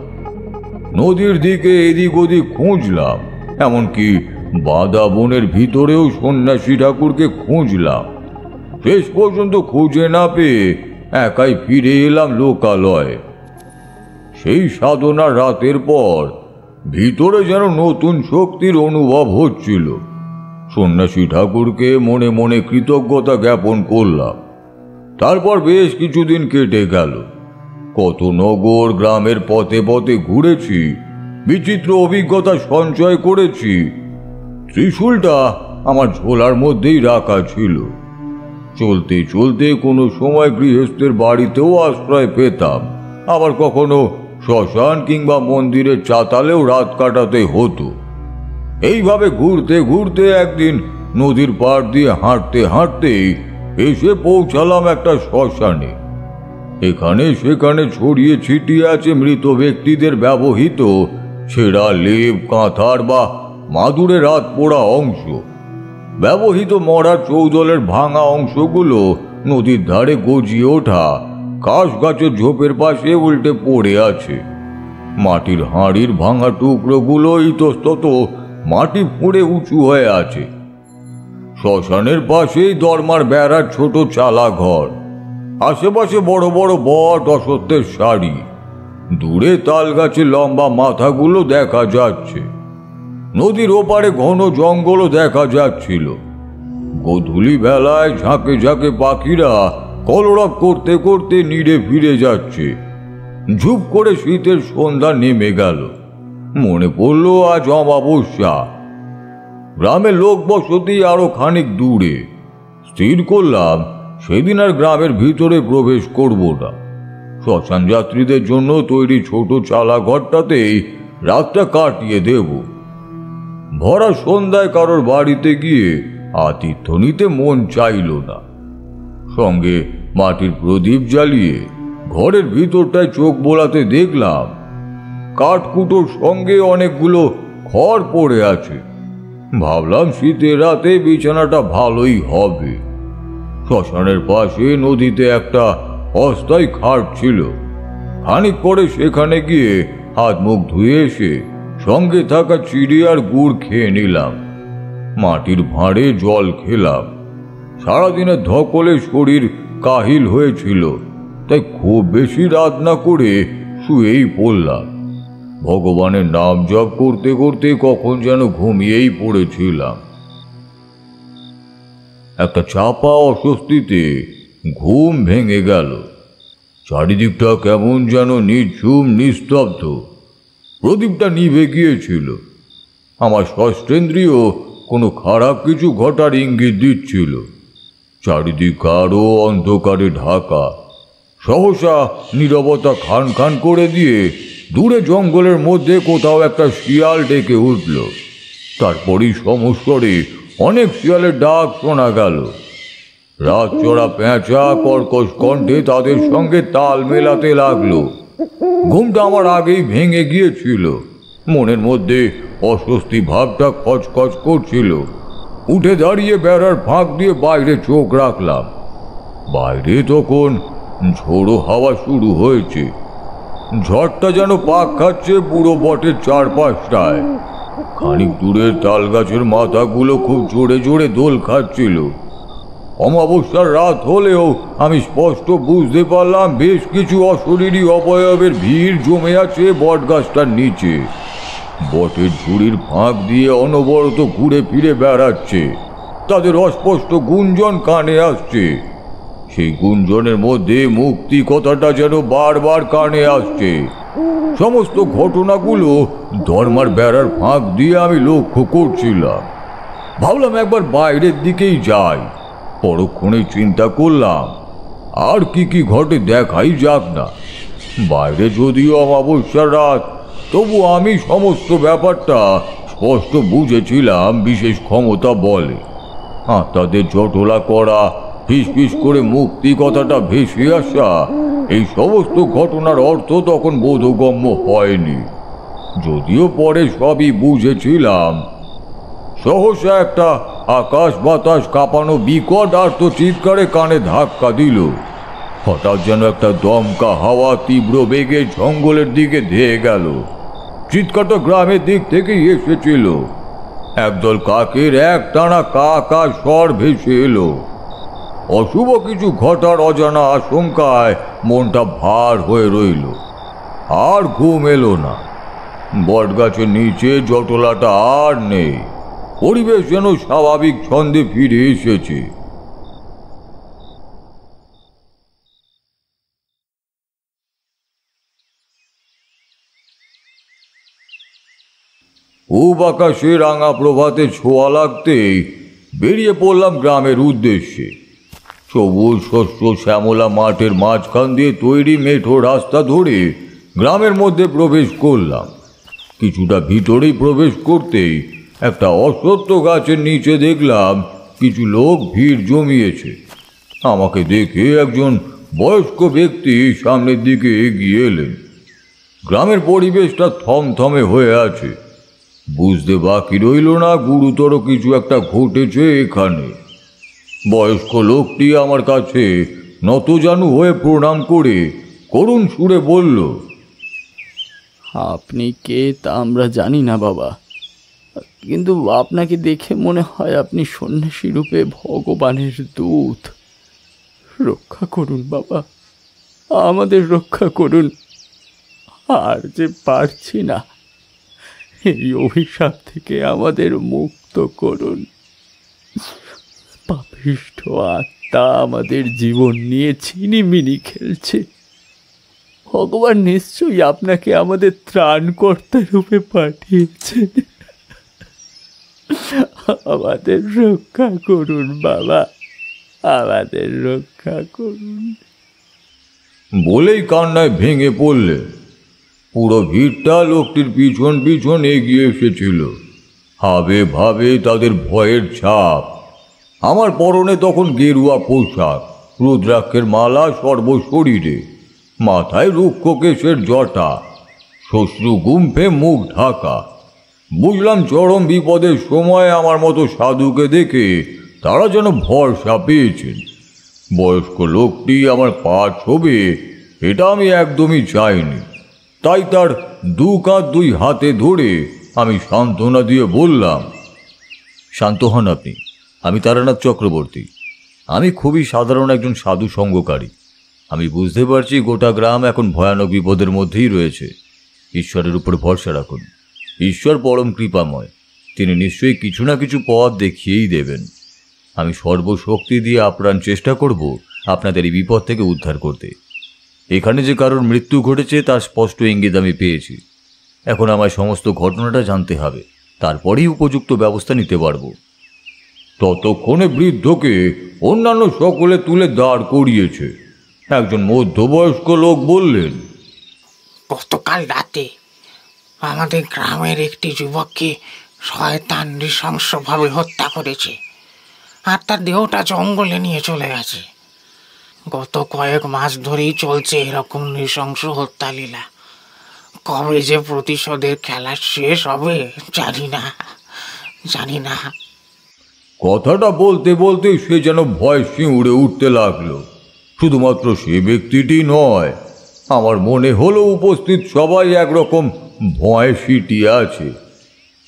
নদীর দিকে এদিক ওদিক খুঁজলাম, এমনকি বাঁধা বনের ভিতরেও সন্ন্যাসী ঠাকুরকে খুঁজলাম। শেষ পর্যন্ত খুঁজে না পেয়ে একাই ফিরে এলাম লোকালয়ে। সেই সাধনার রাতের পর ভিতরে যেন নতুন শক্তির অনুভব হচ্ছিল। সন্ন্যাসী ঠাকুরকে মনে মনে কৃতজ্ঞতা জ্ঞাপন করলাম। তারপর বেশ কিছুদিন কেটে গেল। কত নগর গ্রামের পথে পথে ঘুরেছি, বিচিত্র অভিজ্ঞতা সঞ্চয় করেছি। ত্রিশূলটা আমার ঝোলার মধ্যেই রাখা ছিল। চলতে চলতে কোনো সময় গৃহস্থের বাড়িতেও আশ্রয় পেতাম, আবার কখনো শ্মশান কিংবা মন্দিরের চাতালেও রাত কাটাতে হতো। এইভাবে ঘুরতে ঘুরতে একদিন নদীর পাড় দিয়ে হাঁটতে হাঁটতেই এসে পৌঁছালাম একটা শ্মশানে। এখানে সেখানে ছড়িয়ে ছিটিয়ে আছে মৃত ব্যক্তিদের ব্যবহৃত ছেঁড়া লেপ, কাঁথার বা মাদুরের রাত পোড়া অংশ। ব্যবহৃত মরা চৌদলের ভাঙা অংশগুলো নদীর ধারে গজিয়ে ওঠা কাশ গাছের ঝোপের পাশে উল্টে পড়ে আছে। মাটির হাঁড়ির ভাঙা টুকরোগুলো ইতস্তত মাটি ফুঁড়ে উঁচু হয়ে আছে। শ্মশানের পাশেই দরমার বেড়ার ছোট চালা ঘর। আশেপাশে বড় বড় বট অসত্যের সারি। দূরে তাল গাছের লম্বা মাথাগুলো দেখা যাচ্ছে। নদীর ওপারে ঘন জঙ্গলও দেখা যাচ্ছিল। গোধূলি বেলায় ঝাঁকে ঝাঁকে পাখিরা কলরব করতে করতে নীড়ে ফিরে যাচ্ছে। ঝুপ করে শীতের সন্ধ্যা নেমে গেল। মনে পড়ল আজ অমাবস্যা। গ্রামের লোক বসতি আরো খানিক দূরে। স্থির করলাম সেদিন আর গ্রামের ভিতরে প্রবেশ করব না। শ্মশান যাত্রীদের জন্য তৈরি ছোট চালা ঘরটাতেই রাতটা কাটিয়ে দেব। ভরা সন্ধ্যায় কারোর বাড়িতে গিয়ে আতিথ্য নিতে মন চাইল না। সঙ্গে মাটির প্রদীপ জ্বালিয়ে ঘরের ভিতরটায় চোখ বোলাতে দেখলাম কাঠকুটোর সঙ্গে অনেকগুলো খড় পড়ে আছে। ভাবলাম শীতের রাতে বিছানাটা ভালোই হবে। শ্মশানের পাশে নদীতে একটা অস্থায়ী খাট ছিল। খানিক পরে সেখানে গিয়ে হাত মুখ ধুয়ে এসে সঙ্গে থাকা চিড়ি আর গুড় খেয়ে নিলাম। মাটির ভাঁড়ে জল খেলাম। সারাদিনের ধকলে শরীর কাহিল হয়েছিল, তাই খুব বেশি রাত না করে শুয়েই পড়লাম। ভগবানের নাম জপ করতে করতে কখন যেন ঘুমিয়েই পড়েছিলাম। একটা চাপা অস্বস্তিতে ঘুম ভেঙে গেল। চারিদিকটা কেমন যেন নিঝুম নিস্তব্ধ। প্রদীপটা নিভে গিয়েছিল। আমার ষষ্ঠেন্দ্রিয় কোনো খারাপ কিছু ঘটার ইঙ্গিত দিচ্ছিল। চারিদিক আরো অন্ধকারে ঢাকা। সহসা নীরবতা খান খান করে দিয়ে দূরে জঙ্গলের মধ্যে কোথাও একটা শিয়াল ডেকে উঠল। তারপরই সমস্বরে অনেক শিয়ালের ডাক শোনা গেল। রাত চড়া পেঁচা কর্কশ কণ্ঠে তাদের সঙ্গে তাল মেলাতে লাগলো। ঘুমটা আমার আগেই ভেঙে গিয়েছিল। মনের মধ্যে অস্বস্তি ভাবটা খচখচ করছিল। উঠে দাঁড়িয়ে বেড়ার ফাঁক দিয়ে বাইরে চোখ রাখলাম। বাইরে তখন ঝোড়ো হাওয়া শুরু হয়েছে। ঝড়টা যেন পাক খাচ্ছে বুড়ো বটের চারপাশটায়। খানিক দূরের তাল গাছের মাথাগুলো খুব জোরে জোরে দোল খাচ্ছিল। অমাবস্যার রাত হলেও আমি স্পষ্ট বুঝতে পারলাম বেশ কিছু অশরীরী অবয়বের ভিড় জমে আছে বট গাছটার নিচে। বটের ঝুড়ির ফাঁক দিয়ে অনবরত ঘুরে ফিরে বেড়াচ্ছে। তাদের অস্পষ্ট গুঞ্জন কানে আসছে। সেই গুঞ্জনের মধ্যে মুক্তি কথাটা যেন বারবার কানে আসছে। সমস্ত ঘটনাগুলো ধর্মার বেড়ার ফাঁক দিয়ে আমি লক্ষ্য করছিলাম। ভাবলাম একবার বাইরের দিকেই যাই। পরক্ষণে চিন্তা করলাম আর কি কি ঘটে দেখাই যাক না। বাইরে যদিও অমাবস্যার রাত, তবু আমি সমস্ত ব্যাপারটা স্পষ্ট বুঝেছিলাম বিশেষ ক্ষমতা বলে। তাদের জটলা করা, ফিসফিস করে মুক্তি কথাটা ভেসে আসা, এই সমস্ত ঘটনার অর্থ তখন বোধগম্য হয়নি। যদিও পরে সবই বুঝেছিলাম। সহসা একটা আকাশ বাতাস কাঁপানো বিকট আর্ত চিৎকারে কানে ধাক্কা দিল। হঠাৎ যেন একটা দমকা হাওয়া তীব্র বেগে জঙ্গলের দিকে ধেয়ে গেল। চিৎকারটা গ্রামের দিক থেকেই এসেছিল। একদল কাকের এক টানা কা কা স্বর ভেসে এলো। অশুভ কিছু ঘটার অজানা আশঙ্কায় মনটা ভার হয়ে রইল। আর ঘুম এলো না। বটগাছের নিচে জটলাটা আর নেই। পরিবেশ যেন স্বাভাবিক ছন্দে ফিরে এসেছে। পূব আকাশে রাঙা প্রভাতে ছোঁয়া লাগতেই বেরিয়ে পড়লাম গ্রামের উদ্দেশ্যে। সবুজ শস্য শ্যামলা মাঠের মাঝখান দিয়ে তৈরি মেঠো রাস্তা ধরে গ্রামের মধ্যে প্রবেশ করলাম। কিছুটা ভিতরেই প্রবেশ করতেই একটা অশ্বত্থ গাছের নিচে দেখলাম কিছু লোক ভিড় জমিয়েছে। আমাকে দেখে একজন বয়স্ক ব্যক্তি সামনের দিকে এগিয়ে এলেন। গ্রামের পরিবেশটা থমথমে হয়ে আছে। বুঝতে বাকি রইল না গুরুতর কিছু একটা ঘটেছে এখানে। বয়স্ক লোকটি আমার কাছে নতজানু হয়ে প্রণাম করে করুণ সুরে বলল, আপনি কে তা আমরা জানি না বাবা, কিন্তু আপনাকে দেখে মনে হয় আপনি সন্ন্যাসী রূপে ভগবানের দূত। রক্ষা করুন বাবা, আমাদের রক্ষা করুন। আর যে পারছি না, এই অভিশাপ থেকে আমাদের মুক্ত করুন। পাপিষ্ঠ আত্মা আমাদের জীবন নিয়ে ছিনিমিনি খেলছে। ভগবান নিশ্চয়ই আপনাকে আমাদের ত্রাণকর্তা রূপে পাঠিয়েছেন। আমাদের রক্ষা করুন বাবা, আমাদের রক্ষা করুন। বলেই কান্নায় ভেঙে পড়লে। পুরো ভিড়টা লোকটির পিছন পিছন এগিয়ে এসেছিল। হাবে ভাবে তাদের ভয়ের ছাপ। আমার পরনে তখন গেরুয়া পোশাক, রুদ্রাক্ষের মালা সর্বশরীরে, মাথায় রুক্ষ কেশের জটা, শ্বশ্রু গুম্ফে মুখ ঢাকা। বুঝলাম চরম বিপদের সময় আমার মতো সাধুকে দেখে তারা যেন ভরসা পেয়েছেন। বয়স্ক লোকটি আমার পা ছোবে এটা আমি একদমই চাইনি। তাই তার দু কাঁধ দুই হাতে ধরে আমি সান্ত্বনা দিয়ে বললাম, শান্ত হন আপনি। আমি তারানাথ চক্রবর্তী। আমি খুবই সাধারণ একজন সাধু সঙ্গকারী। আমি বুঝতে পারছি গোটা গ্রাম এখন ভয়ানক বিপদের মধ্যেই রয়েছে। ঈশ্বরের উপর ভরসা রাখুন। ঈশ্বর পরম কৃপাময়, তিনি নিশ্চয়ই কিছু না কিছু পথ দেখিয়েই দেবেন। আমি সর্বশক্তি দিয়ে আপ্রাণ চেষ্টা করব আপনাদের এই বিপদ থেকে উদ্ধার করতে। এখানে যে কারোর মৃত্যু ঘটেছে তার স্পষ্ট ইঙ্গিত আমি পেয়েছি। এখন আমায় সমস্ত ঘটনাটা জানতে হবে, তারপরেই উপযুক্ত ব্যবস্থা নিতে পারব। ততক্ষণে বৃদ্ধকে অন্যান্য সকলে তুলে দাঁড় করিয়েছে। একজন মধ্যবয়স্ক লোক বললেন, গতকাল রাতে আমাদের গ্রামের একটি যুবককে শয়তান নৃশংসভাবে হত্যা করেছে, আর তার দেহটা জঙ্গলে নিয়ে চলে গেছে। গত কয়েক মাস ধরেই চলছে এরকম নৃশংস হত্যালীলা। কবে যে প্রতিশোধের খেলা শেষ হবে জানি না। কথাটা বলতে বলতে সে যেন ভয় শিউড়ে উঠতে লাগলো। শুধুমাত্র সে ব্যক্তিটি নয়, আমার মনে হলো উপস্থিত সবাই একরকম ভয়ে সিটিয়ে আছে।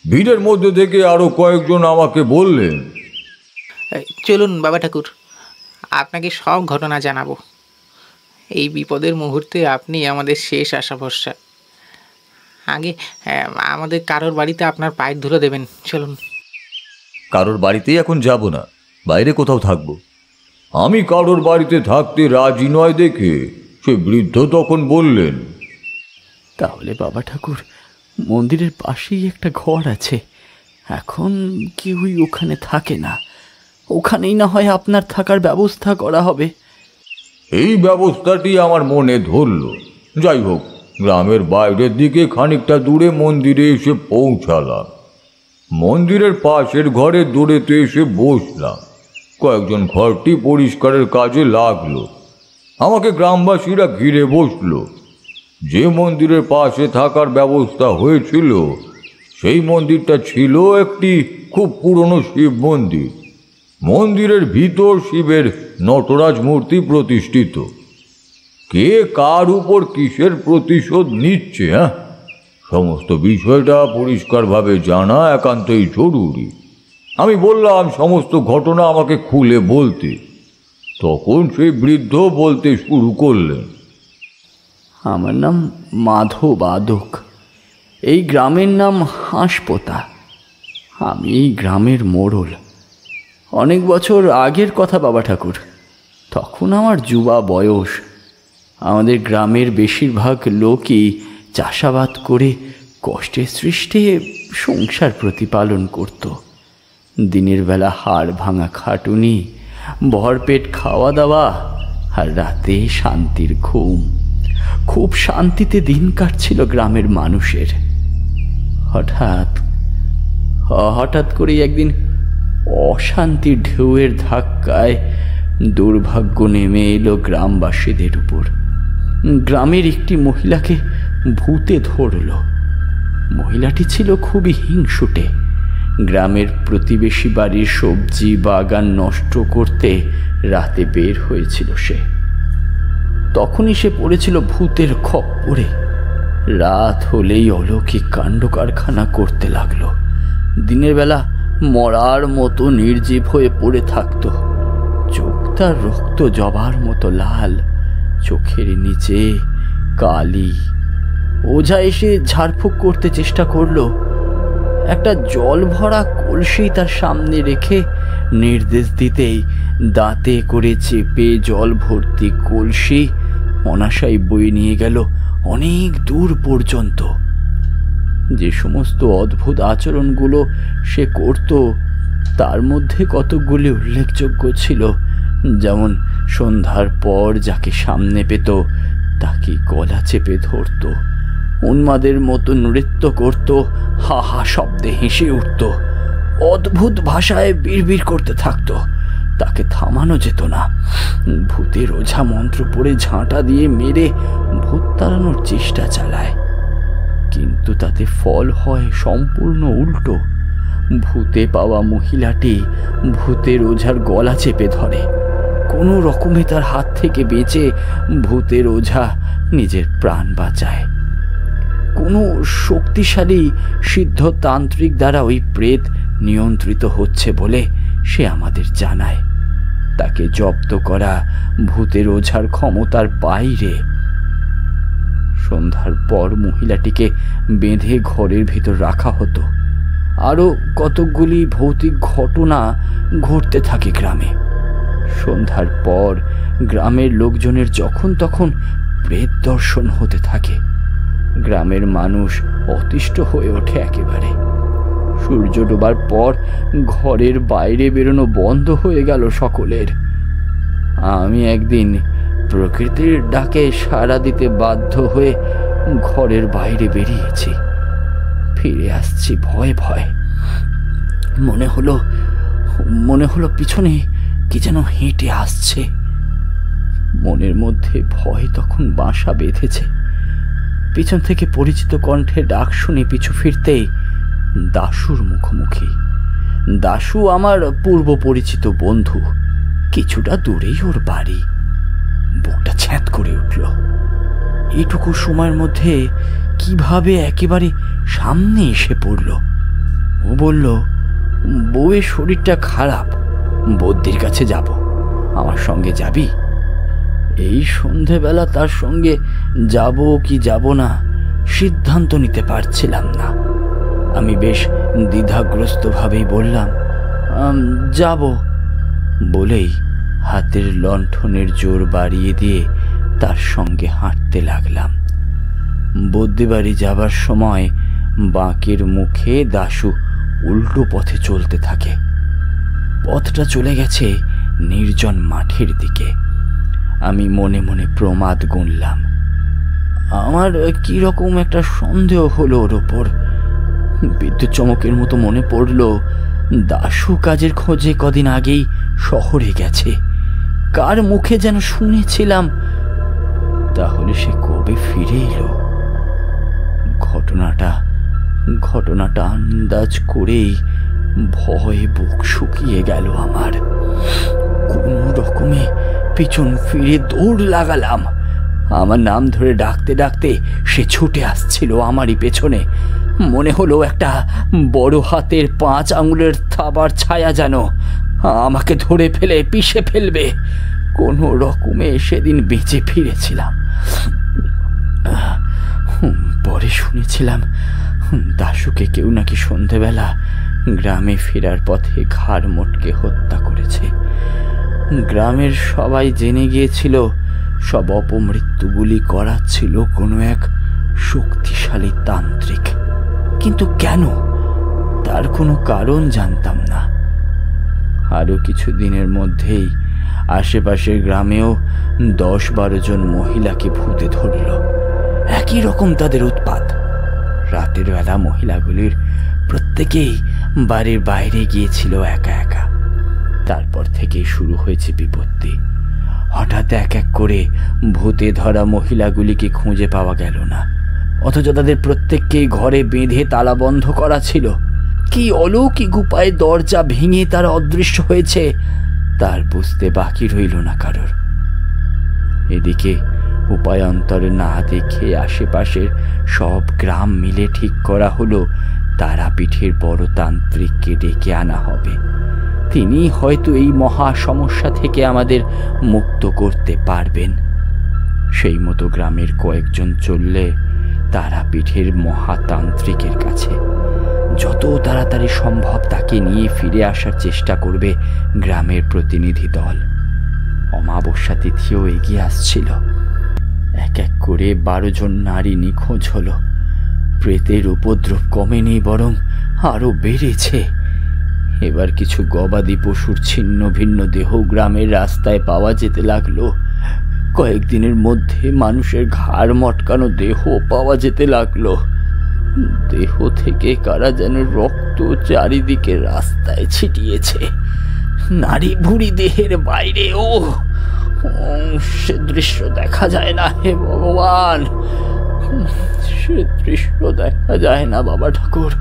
ভিড়ের মধ্যে থেকে আরো কয়েকজন আমাকে বললেন, চলুন বাবা ঠাকুর, আপনাকে সব ঘটনা জানাবো। এই বিপদের মুহূর্তে আপনি আমাদের শেষ আশা ভরসা। আগে আমাদের কারোর বাড়িতে আপনার পায়ের ধুলো দেবেন। চলুন। কারোর বাড়িতেই এখন যাব না, বাইরে কোথাও থাকবো। আমি কারোর বাড়িতে থাকতে রাজি নয় দেখে সে বৃদ্ধ তখন বললেন, তাহলে বাবা ঠাকুর, মন্দিরের পাশেই একটা ঘর আছে। এখন কেউই ওখানে থাকে না। ওখানেই না হয় আপনার থাকার ব্যবস্থা করা হবে। এই ব্যবস্থাটি আমার মনে ধরল। যাই হোক, গ্রামের বাইরের দিকে খানিকটা দূরে মন্দিরে এসে পৌঁছালাম। মন্দিরের পাশের ঘরে দৌড়েতে এসে বসলাম। কয়েকজন ঘরটি পরিষ্কারের কাজে লাগলো। আমাকে গ্রামবাসীরা ঘিরে বসলো। যে মন্দিরের পাশে থাকার ব্যবস্থা হয়েছিল সেই মন্দিরটা ছিল একটি খুব পুরনো শিব মন্দির। মন্দিরের ভিতর শিবের নটরাজ মূর্তি প্রতিষ্ঠিত। কে কার উপর কিসের প্রতিশোধ নিচ্ছে, সমস্ত বিষয়টা পরিষ্কারভাবে জানা একান্তই জরুরি। আমি বললাম সমস্ত ঘটনা আমাকে খুলে বলতে। তখন সেই বৃদ্ধ বলতে শুরু করলেন, আমার নাম মাধব আদক। এই গ্রামের নাম হাঁসপোতা। আমি এই গ্রামের মোড়ল। অনেক বছর আগের কথা বাবা ঠাকুর, তখন আমার যুবা বয়স। আমাদের গ্রামের বেশিরভাগ লোকই চাষাবাদ করে কষ্টে সৃষ্টে সংসার প্রতিপালন করত। দিনের বেলা হাড় ভাঙা খাটুনি, ভরপেট খাওয়া দাওয়া, আর রাতে শান্তির ঘুম। খুব শান্তিতে দিন কাটছিল গ্রামের মানুষের। হঠাৎ করেই একদিন অশান্তির ঢেউয়ের ধাক্কায় দুর্ভাগ্য নেমে এলো গ্রামবাসীদের উপর। গ্রামের একটি মহিলাকে ভূতে ধরল। মহিলাটি ছিল খুবই হিংসুটে। গ্রামের প্রতিবেশী বাড়ির সবজি বাগান নষ্ট করতে রাতে বের হয়েছিল সে। তখনই সে পড়েছিল ভূতের খপ্পরে। রাত হলেই অলৌকিক কাণ্ড কারখানা করতে লাগলো। দিনের বেলা মরার মতো নির্জীব হয়ে পড়ে থাকতো। চোখ তার রক্ত জবার মতো লাল, চোখের নিচে কালি। ওঝা এসে ঝাড়ফুঁক করতে চেষ্টা করলো। একটা জল ভরা কলসি তার সামনে রেখে নির্দেশ দিতেই দাঁতে করে চেপে জল ভর্তি কলসি অনাশায় বয়ে নিয়ে গেল অনেক দূর পর্যন্ত। যে সমস্ত অদ্ভুত আচরণগুলো সে করত তার মধ্যে কতকগুলি উল্লেখযোগ্য ছিল। যেমন সন্ধ্যার পর যাকে সামনে পেত তাকে গলা চেপে ধরত, উন্মাদের মতো নৃত্য করত, হা হা শব্দে হেসে উঠত, অদ্ভুত ভাষায় বিড়বিড় করতে থাকত। তাকে থামানো যেত না। ভূতের ওঝা মন্ত্র পড়ে ঝাঁটা দিয়ে মেরে ভূত তাড়ানোর চেষ্টা চালায়, কিন্তু তাতে ফল হয় সম্পূর্ণ উল্টো। ভূতে পাওয়া মহিলাটি ভূতের ওঝার গলা চেপে ধরে। কোনো রকমে তার হাত থেকে বেঁচে ভূতের ওঝা নিজের প্রাণ বাঁচায়। কোনো শক্তিশালী সিদ্ধ তান্ত্রিক দ্বারা ওই প্রেত নিয়ন্ত্রিত হচ্ছে বলে সে আমাদের জানায়। তাকে জব্দ করা ভূতের ওঝার ক্ষমতার বাইরে। সন্ধ্যার পর মহিলাটিকে বেঁধে ঘরের ভিতর রাখা হতো। আরও কতকগুলি ভৌতিক ঘটনা ঘটতে থাকে গ্রামে। সন্ধ্যার পর গ্রামের লোকজনের যখন তখন প্রেত দর্শন হতে থাকে। গ্রামের মানুষ অতিষ্ঠ হয়ে ওঠে একেবারে। সূর্য ডোবার পর ঘরের বাইরে বেরোনো বন্ধ হয়ে গেল সকলের। আমি একদিন প্রকৃতির ডাকে সাড়া দিতে বাধ্য হয়ে ঘরের বাইরে বেরিয়েছি। ফিরে আসছি ভয়ে ভয়ে। মনে হলো পিছনে কি যেন হেঁটে আসছে। মনের মধ্যে ভয় তখন বাসা বেঁধেছে। পিছন থেকে পরিচিত কণ্ঠে ডাক শুনে পিছু ফিরতেই দাশুর মুখোমুখি। দাশু আমার পূর্ব পরিচিত বন্ধু। কিছুটা দূরেই ওর বাড়ি। বুকটা ছ্যাঁত করে উঠল। এইটুকু সময়ের মধ্যে কিভাবে একেবারে সামনে এসে পড়ল। ও বলল, বউয়ের শরীরটা খারাপ, বদ্যির কাছে যাব, আমার সঙ্গে যাবি? এই সন্ধেবেলা তার সঙ্গে যাব কি যাব না সিদ্ধান্ত নিতে পারছিলাম না। আমি বেশ দ্বিধাগ্রস্তভাবেই বললাম, যাব। বলেই হাতের লণ্ঠনের জোর বাড়িয়ে দিয়ে তার সঙ্গে হাঁটতে লাগলাম। বদ্যি বাড়ি যাবার সময় বাঁকের মুখে দাশু উল্টো পথে চলতে থাকে। পথটা চলে গেছে নির্জন মাঠের দিকে। আমি মনে মনে প্রমাদ গুনলাম। আমার কিরকম একটা সন্দেহ হলো ওর ওপর। বিদ্যুৎ চমকের মতো মনে পড়ল, দাশু কাজের খোঁজে কদিন আগেই শহরে গেছে। কার মুখে যেন শুনেছিলাম। তাহলে সে কবে ফিরে এলো? ঘটনাটা আন্দাজ করেই ভয়ে বুক শুকিয়ে গেল আমার। কোনো রকমে পিছন ফিরে দৌড় লাগালাম। আমার নাম ধরে ডাকতে ডাকতে সে ছুটে আসছিল আমারই পেছনে। মনে হলো একটা বড় হাতের 5 আঙুলের থাবার ছায়া যেন আমাকে ধরে ফেলে পিষে ফেলবে। কোনো রকমে সেদিন বেঁচে ফিরেছিলাম। পরে শুনেছিলাম দাশুকে কেউ নাকি সন্ধেবেলা গ্রামে ফেরার পথে ঘাড় মোটকে হত্যা করেছে। গ্রামের সবাই জেনে গিয়েছিল সব অপমৃত্যুগুলি করাচ্ছিল কোনো এক শক্তিশালী তান্ত্রিক। কিন্তু কেন, তার কোনো কারণ জানতাম না। আরও কিছু দিনের মধ্যেই আশেপাশের গ্রামেও 10-12 জন মহিলাকে ভূতে ধরল। একই রকম তাদের উৎপাত। রাতের বেলা মহিলাগুলির প্রত্যেকেই বাড়ির বাইরে গিয়েছিল একা একা। তারপর থেকেই শুরু হয়েছে বিপত্তি। হঠাৎ এক এক করে ভূতে ধরা মহিলাগুলিকে খুঁজে পাওয়া গেল না, অথচ তাদের প্রত্যেককেই ঘরে বেঁধে তালা বন্ধ করা ছিল। কি অলৌকিক উপায়ে দরজা ভেঙে তারা অদৃশ্য হয়েছে তার বুঝতে বাকি রইল না কারোর। এদিকে উপায়ান্তর না দেখে আশেপাশের সব গ্রাম মিলে ঠিক করা হলো তারাপীঠের বড় তান্ত্রিককে ডেকে আনা হবে। তিনি হয়তো এই মহা সমস্যা থেকে আমাদের মুক্ত করতে পারবেন। সেই মতো গ্রামের কয়েকজন চললে তারাপীঠের মহাতান্ত্রিকের কাছে। যত তাড়াতাড়ি সম্ভব তাকে নিয়ে ফিরে আসার চেষ্টা করবে গ্রামের প্রতিনিধি দল। অমাবস্যা তিথিও এগিয়ে আসছিল। এক এক করে 12 জন নারী নিখোঁজ হলো। প্রেতের উপদ্রব কমেনি, বরং আরো বেড়েছে। এবার কিছু গবাদি পশুর ছিন্ন ভিন্ন দেহ গ্রামের রাস্তায় পাওয়া যেতে লাগলো। কয়েকদিনের মধ্যে মানুষের ঘাড় মটকানো দেহ পাওয়া যেতে লাগলো। দেহ থেকে কারা যেন রক্ত চারিদিকে রাস্তায় ছিটিয়েছে। নারী ভুড়ি দেহের বাইরেও সে দৃশ্য দেখা যায় না। হে ভগবান, সে দৃশ্য দেখা যায় না বাবা ঠাকুর।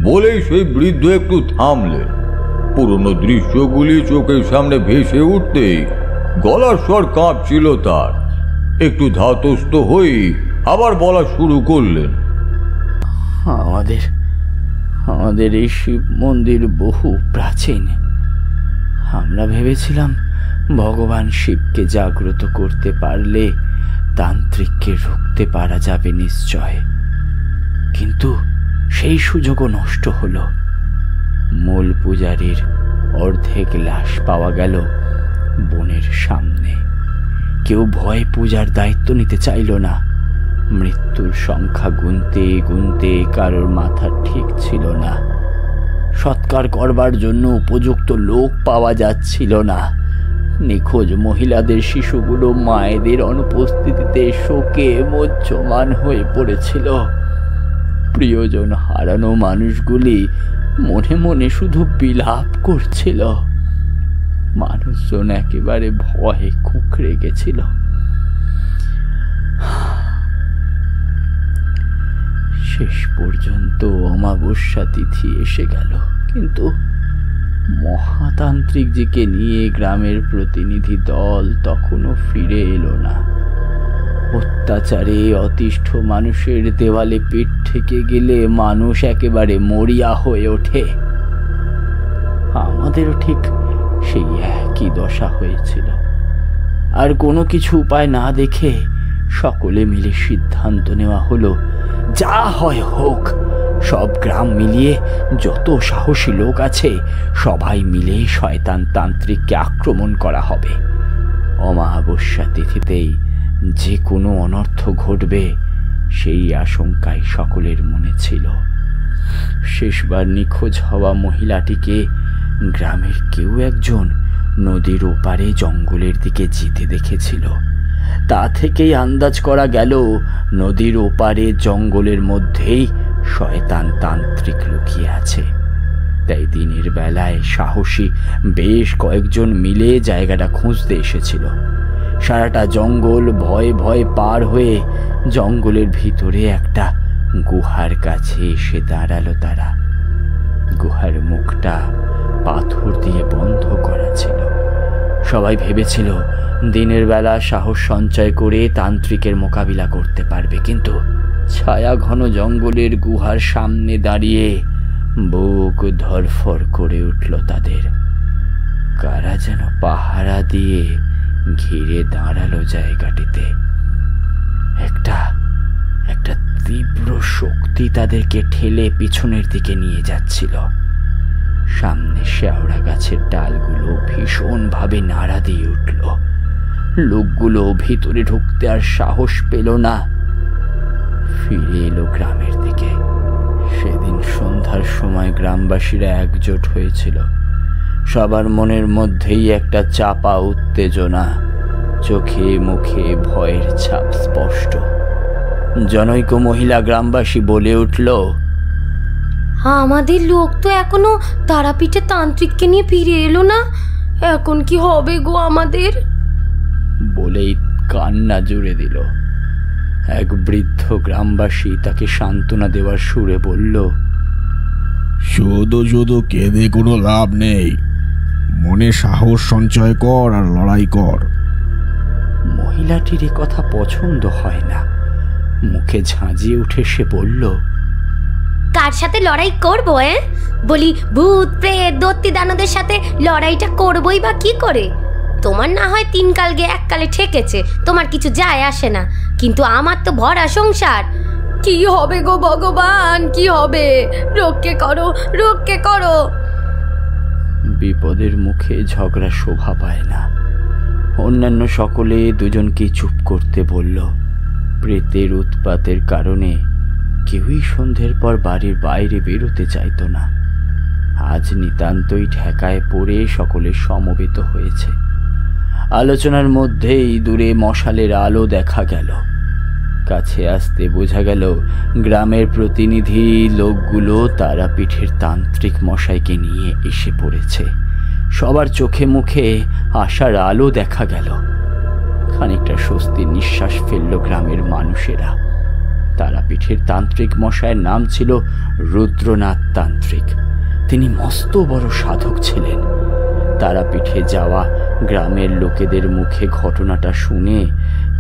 বলেই সেই বৃদ্ধ একটু থামলেন। পুরনো দৃশ্যগুলি চোখের সামনে ভেসে উঠতেই গলার স্বর কাঁপছিল তার। একটু ধাতস্থ হয়ে আবার বলা শুরু করলেন। আমাদের এই শিব মন্দির বহু প্রাচীন। আমরা ভেবেছিলাম ভগবান শিবকে জাগ্রত করতে পারলে তান্ত্রিককে রুখতে পারা যাবে নিশ্চয়, কিন্তু সেই সুযোগও নষ্ট হলো। মূল পূজারীর অর্ধেক লাশ পাওয়া গেল বনের সামনে। কেউ ভয় পূজার দায়িত্ব নিতে চাইল না। মৃত্যুর সংখ্যা গুনতে গুনতে কারোর মাথা ঠিক ছিল না। সৎকার করবার জন্য উপযুক্ত লোক পাওয়া যাচ্ছিল না। নিখোঁজ মহিলাদের শিশুগুলো মায়েদের অনুপস্থিতিতে শোকে মজ্জমান হয়ে পড়েছিল। প্রিয়জন হারানো মানুষগুলি মনে মনে শুধু বিলাপ করছিল। মানুষজন একেবারে ভয়ে কুঁকড়ে গেছিল। শেষ পর্যন্ত অমাবস্যা তিথি এসে গেল, কিন্তু মহাতান্ত্রিকজিকে নিয়ে গ্রামের প্রতিনিধি দল তখনও ফিরে এলো না। অত্যাচারে অতিষ্ঠ মানুষের দেওয়ালে পিঠ থেকে গেলে মানুষ একেবারে মরিয়া হয়ে ওঠে। আমাদেরও ঠিক সেই একই দশা হয়েছিল। আর কোনো কিছু উপায় না দেখে সকলে মিলে সিদ্ধান্ত নেওয়া হলো, যা হয় হোক, সব গ্রাম মিলিয়ে যত সাহসী লোক আছে সবাই মিলে শয়তান তান্ত্রিককে আক্রমণ করা হবে। অমাবস্যা তিথিতেই যে কোনো অনর্থ ঘটবে সেই আশঙ্কাই সকলের মনে ছিল। শেষবার নিখোঁজ হওয়া মহিলাটিকে গ্রামের কেউ একজন নদীর ওপারে জঙ্গলের দিকে যেতে দেখেছিল। তা থেকেই আন্দাজ করা গেল নদীর ওপারে জঙ্গলের মধ্যেই শয়তান তান্ত্রিক লুকিয়ে আছে। তাই দিনের বেলায় সাহসী বেশ কয়েকজন মিলে জায়গাটা খুঁজতে এসেছিল। সারাটা জঙ্গল ভয়ে ভয়ে পার হয়ে জঙ্গলের ভিতরে একটা গুহার কাছে এসে দাঁড়ালো তারা। গুহার মুখটা পাথর দিয়ে বন্ধ করা ছিল। সবাই ভেবেছিল দিনের বেলা সাহস সঞ্চয় করে তান্ত্রিকের মোকাবিলা করতে পারবে, কিন্তু ছায়া ঘন জঙ্গলের গুহার সামনে দাঁড়িয়ে বুক ধরফর করে উঠল তাদের। কারা যেন পাহারা দিয়ে ঘিরে দাঁড়ালো জায়গাটিতে। একটা তীব্র শক্তি তাদেরকে ঠেলে পিছনের দিকে নিয়ে যাচ্ছিল। সামনে শেওড়া গাছের ডালগুলো ভীষণভাবে নাড়া দিয়ে উঠল। লোকগুলো ভিতরে ঢুকতে আর সাহস পেল না, ফিরে এলো গ্রামের দিকে। সেদিন সন্ধ্যার সময় গ্রামবাসীরা একজোট হয়েছিল। সবার মনের মধ্যেই একটা চাপা উত্তেজনা, চোখে মুখে ভয়ের ছাপ স্পষ্ট। জনৈক মহিলা গ্রামবাসী বলে উঠল, আমাদের লোক তো এখনো তারাপীঠে তান্ত্রিককে নিয়ে ফিরে এলো না, এখন কি হবে গো আমাদের? বলেই কান্না জুড়ে দিল। এক বৃদ্ধ গ্রামবাসী তাকে সান্ত্বনা দেওয়ার সুরে বলল, শুধু শুধু কেঁদে কোনো লাভ নেই, মনে সাহস সঞ্চয় কর আর লড়াই কর। মহিলাটির কথা পছন্দ হয় না। মুখে ঝাঁঝিয়ে উঠে সে বলল, কার সাথে লড়াই করবো? বলি ভূত প্রেত দত্তি দানদের সাথে লড়াইটা করবই বা কি করে? তোমার না হয় 3 কাল গে 1 কালে ঠেকেছে, তোমার কিছু যায় আসে না, কিন্তু আমার তো ভরা সংসার। কি হবে গো ভগবান, কি হবে? রক্ষে করো, রক্ষে করো। বিপদের মুখে ঝগড়া শোভা পায় না। অন্যান্য সকলে দুজনকে চুপ করতে বলল। প্রেতের উৎপাতের কারণে কেউই সন্ধ্যের পর বাড়ির বাইরে বেরোতে চাইতো না। আজ নিতান্তই ঠেকায় পড়ে সকলে সমবেত হয়েছে। আলোচনার মধ্যেই দূরে মশালের আলো দেখা গেল। কাছে আসতে বোঝা গেল গ্রামের প্রতিনিধি লোকগুলো তারাপীঠের তান্ত্রিক মশাইকে নিয়ে এসে পড়েছে। সবার চোখে মুখে আশার আলো দেখা গেল। খানিকটা স্বস্তির নিঃশ্বাস ফেলল গ্রামের মানুষেরা। তারাপীঠের তান্ত্রিক মশাইয়ের নাম ছিল রুদ্রনাথ তান্ত্রিক। তিনি মস্ত বড় সাধক ছিলেন। তারাপীঠে যাওয়া গ্রামের লোকেদের মুখে ঘটনাটা শুনে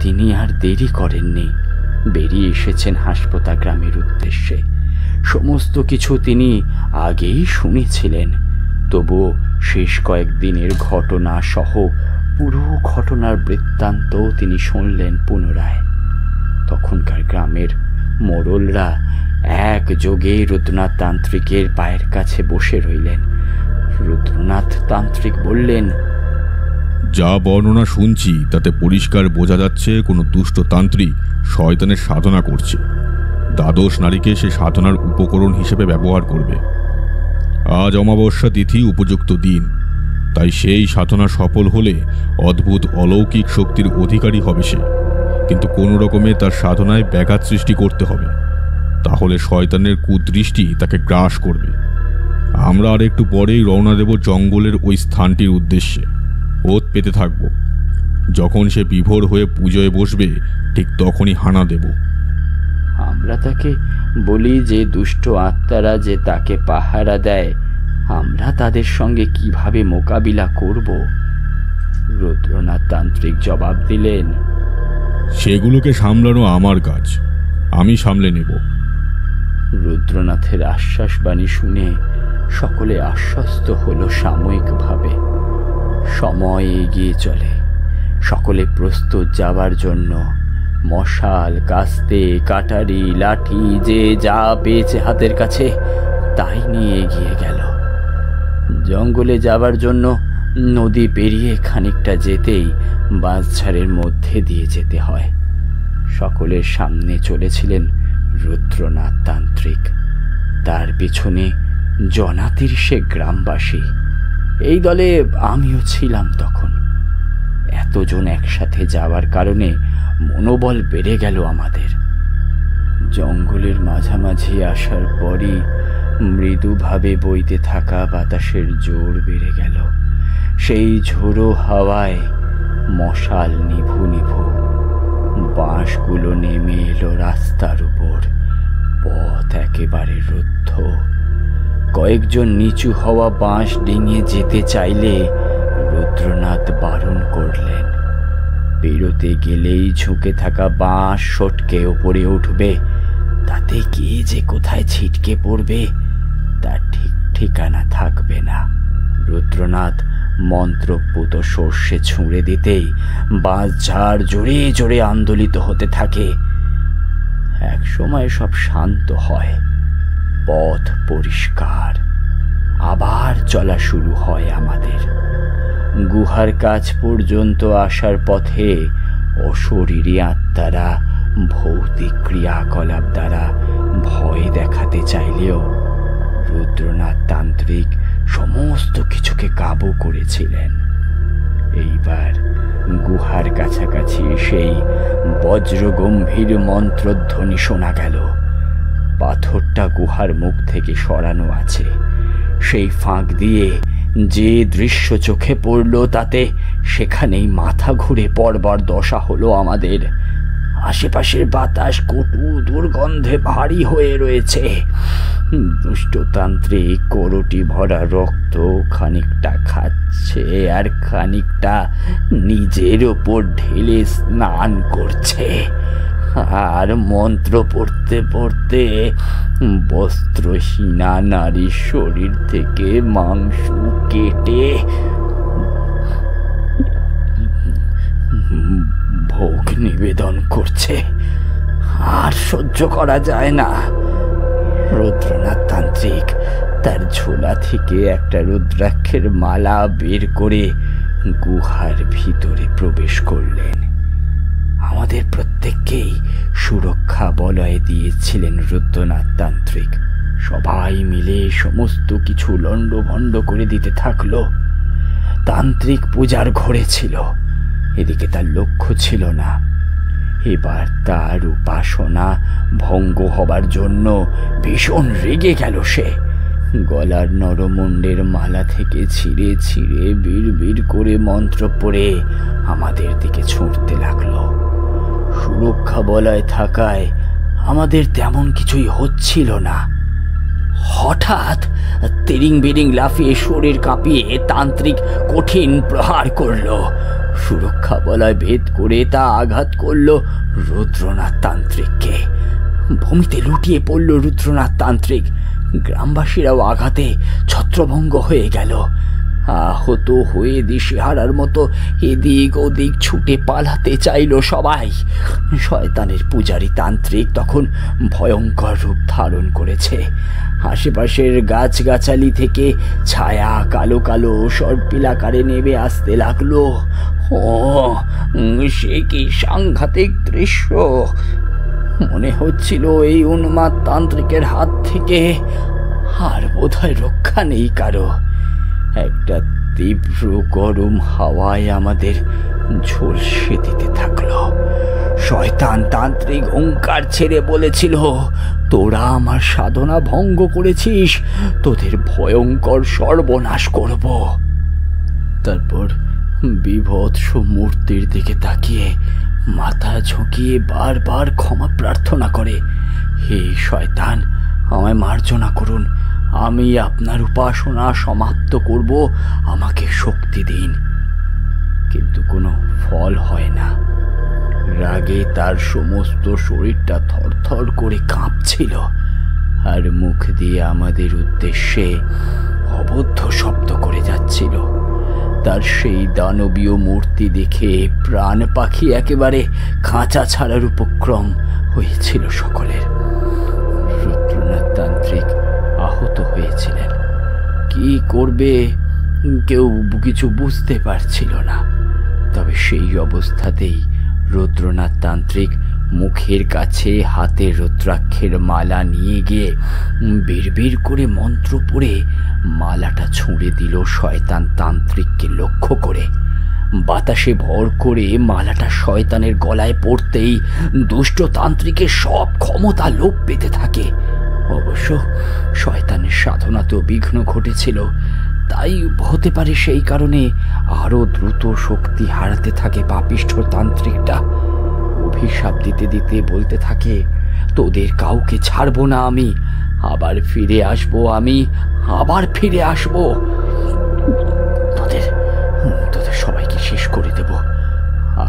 তিনি আর দেরি করেননি, বেরিয়ে এসেছেন হাসপাতাল গ্রামের উদ্দেশ্যে। সমস্ত কিছু তিনি আগেই শুনেছিলেন, তবুও শেষ কয়েকদিনের ঘটনা সহ পুরো ঘটনার বৃত্তান্ত তিনি শুনলেন পুনরায়। তখনকার গ্রামের মোড়লরা একযোগে রুদ্রনাথ তান্ত্রিকের পায়ের কাছে বসে রইলেন। রুদ্রনাথ তান্ত্রিক বললেন, যা বর্ণনা শুনছি তাতে পরিষ্কার বোঝা যাচ্ছে কোনো দুষ্ট তান্ত্রিক শয়তানের সাধনা করছে। দ্বাদশ নারীকে সে সাধনার উপকরণ হিসেবে ব্যবহার করবে। আজ অমাবস্যা তিথি উপযুক্ত দিন, তাই সেই সাধনা সফল হলে অদ্ভুত অলৌকিক শক্তির অধিকারী হবে সে। কিন্তু কোনো রকমে তার সাধনায় ব্যাঘাত সৃষ্টি করতে হবে, তাহলে শয়তানের কুদৃষ্টি তাকে গ্রাস করবে। আমরা আর একটু পরেই রওনা দেব জঙ্গলের ওই স্থানটির উদ্দেশ্যে। ওত পেতে থাকব। যখন সে বিভোর হয়ে পুজোয় বসবে ঠিক তখনই হানা দেব। আমরা তাকে বলি যে দুষ্ট আত্মারা যে তাকে পাহারা দেয়, আমরা তাদের সঙ্গে কিভাবে মোকাবিলা করব? রুদ্রনাথ তান্ত্রিক জবাব দিলেন, সেগুলোকে সামলানো আমার কাজ, আমি সামলে নেব। রুদ্রনাথের আশ্বাসবাণী শুনে সকলে আশ্বস্ত হলো সাময়িকভাবে। সময় এগিয়ে চলে। সকলে প্রস্তুত যাবার জন্য। মশাল, কাস্তে, কাটারি, লাঠি যে যা পেয়েছে হাতের কাছে তাই নিয়ে এগিয়ে গেল। জঙ্গলে যাবার জন্য নদী পেরিয়ে খানিকটা যেতেই বাঁশঝাড়ের মধ্যে দিয়ে যেতে হয়। সকলের সামনে চলেছিলেন রুদ্রনাথ তান্ত্রিক, তার পিছনে জনাতির সে গ্রামবাসী। এই দলে আমিও ছিলাম তখন। এতজন একসাথে যাওয়ার কারণে মনোবল বেড়ে গেল আমাদের। জঙ্গলের মাঝামাঝি আসার পরই মৃদুভাবে বইতে থাকা বাতাসের জোর বেড়ে গেল। সেই ঝোড়ো হাওয়ায় মশাল নিভু নিভু। বাঁশগুলো নেমে এলো রাস্তার উপর। পথ একেবারে রুদ্ধ। কয়েকজন নিচু হওয়া বাঁশ ডিঙিয়ে যেতে চাইলে রুদ্রনাথ বারণ করলেন। বেরোতে গেলেই ঝুঁকে থাকা বাঁশ সটকে ওপরে উঠবে, তাতে কে যে কোথায় ছিটকে পড়বে তার ঠিক ঠিকানা থাকবে না। রুদ্রনাথ মন্ত্রপুত সর্ষে ছুঁড়ে দিতেই বাঁশঝাড় জোরে জোরে আন্দোলিত হতে থাকে। এক সময় সব শান্ত হয়, পথ পরিষ্কার। আবার চলা শুরু হয় আমাদের। গুহার কাছ পর্যন্ত আসার পথে অশরীরী আত্মারা ভৌতিক ক্রিয়াকলাপ দ্বারা ভয় দেখাতে চাইলেও রুদ্রনাথ তান্ত্রিক সমস্ত কিছুকে কাবু করেছিলেন। এইবার গুহার কাছাকাছি সেই বজ্রগম্ভীর মন্ত্রধ্বনি শোনা গেল। পাথরটা গুহার মুখ থেকে সরানো আছে। সেই ফাঁক দিয়ে যে দৃশ্য চোখে পড়ল তাতে সেখানেই মাথা ঘুরে পড়বার দশা হলো আমাদের। আশেপাশের বাতাস কটু দুর্গন্ধে ভারী হয়ে রয়েছে। দুষ্টতান্ত্রিক করটি ভরা রক্ত খানিকটা খাচ্ছে আর খানিকটা নিজের ওপর ঢেলে স্নান করছে। আর মন্ত্র পড়তে পড়তে বস্ত্রহীনা নারীর শরীর থেকে মাংস কেটে ভোগ নিবেদন করছে। আর সহ্য করা যায় না। রুদ্রনাথ তান্ত্রিক তার ঝোলা থেকে একটা রুদ্রাক্ষের মালা বের করে গুহার ভিতরে প্রবেশ করলেন। আমাদের প্রত্যেককেই সুরক্ষা বলয় দিয়েছিলেন রুদ্রনাথ তান্ত্রিক। সবাই মিলে সমস্ত কিছু লণ্ডভণ্ড করে দিতে থাকলো। তান্ত্রিক পূজার ঘরে ছিল, এদিকে তার লক্ষ্য ছিল না। এবার তার উপাসনা ভঙ্গ হবার জন্য ভীষণ রেগে গেল সে। গলার নরমুণ্ডের মালা থেকে ছিঁড়ে ছিঁড়ে বিড় করে মন্ত্র পড়ে আমাদের দিকে ছুঁড়তে লাগলো। সুরক্ষা বলয় থাকায় আমাদের তেমন কিছুই হচ্ছিল না। হঠাৎ তিরিং বিরিং লাফিয়ে শরীর কাঁপিয়ে তান্ত্রিক কঠিন প্রহার করলো। সুরক্ষা বলয় ভেদ করে তা আঘাত করলো রুদ্রনাথ তান্ত্রিককে। ভূমিতে লুটিয়ে পড়ল রুদ্রনাথ তান্ত্রিক। গ্রামবাসীরাও আঘাতে ছত্রভঙ্গ হয়ে গেল। আহত হয়ে দিশেহারার মতো এদিক ওদিক ছুটে পালাতে চাইল সবাই। শয়তানের পূজারী তান্ত্রিক তখন ভয়ঙ্কর রূপ ধারণ করেছে। আশেপাশের গাছগাছালি থেকে ছায়া কালো কালো সর্পিলাকারে নেমে আসতে লাগলো। ও সে কি সাংঘাতিক দৃশ্য! মনে হচ্ছিল এই উন্মাদ তান্ত্রিকের হাত থেকে আর বোধহয় রক্ষা নেই কারো। একটা তীব্র গরম হাওয়ায় আমাদের ঝলসে দিতে থাকলো। শয়তান তান্ত্রিক ওঙ্কার ছেড়ে বলেছিল, তোরা আমার সাধনা ভঙ্গ করেছিস, তোদের ভয়ঙ্কর সর্বনাশ করব। তারপর বিভৎস মূর্তির দিকে তাকিয়ে মাথা ঝুঁকিয়ে বারবার ক্ষমা প্রার্থনা করে, হে শয়তান, আমায় মার্জনা করুন, আমি আপনার উপাসনা সমাপ্ত করব, আমাকে শক্তি দিন। কিন্তু কোনো ফল হয় না। রাগে তার সমস্ত শরীরটা থরথর করে কাঁপছিল, আর মুখ দিয়ে আমাদের উদ্দেশ্যে অবদ্ধ শব্দ করে যাচ্ছিল। তার সেই দানবীয় মূর্তি দেখে প্রাণ পাখি একেবারে খাঁচা ছাড়ার উপক্রম হয়েছিল সকলের। রুদ্রনাথ তান্ত্রিক আহত হয়েছিলেন। কি করবে কেউ কিছু বুঝতে পারছিল না। তবে সেই অবস্থাতেই রুদ্রনাথ তান্ত্রিক মুখের কাছে হাতে রুদ্রাক্ষের মালা নিয়ে গিয়ে বিড়বিড় করে মন্ত্র পড়ে মালাটা ছুঁড়ে দিল শয়তান তান্ত্রিককে লক্ষ্য করে। বাতাসে ভর করে মালাটা শয়তানের গলায় পড়তেই দুষ্ট তান্ত্রিকের সব ক্ষমতা লোপ পেতে থাকে। অবশ্য শয়তানের সাধনাতেও বিঘ্ন ঘটেছিল, তাই হতে পারে সেই কারণে আরো দ্রুত শক্তি হারাতে থাকে পাপিষ্ঠ তান্ত্রিকটা। অভিশাপ দিতে দিতে বলতে থাকে, তোদের কাউকে ছাড়বো না আমি, আবার ফিরে আসবো, আমি আবার ফিরে আসবো, তোদের সবাইকে শেষ করে দেব।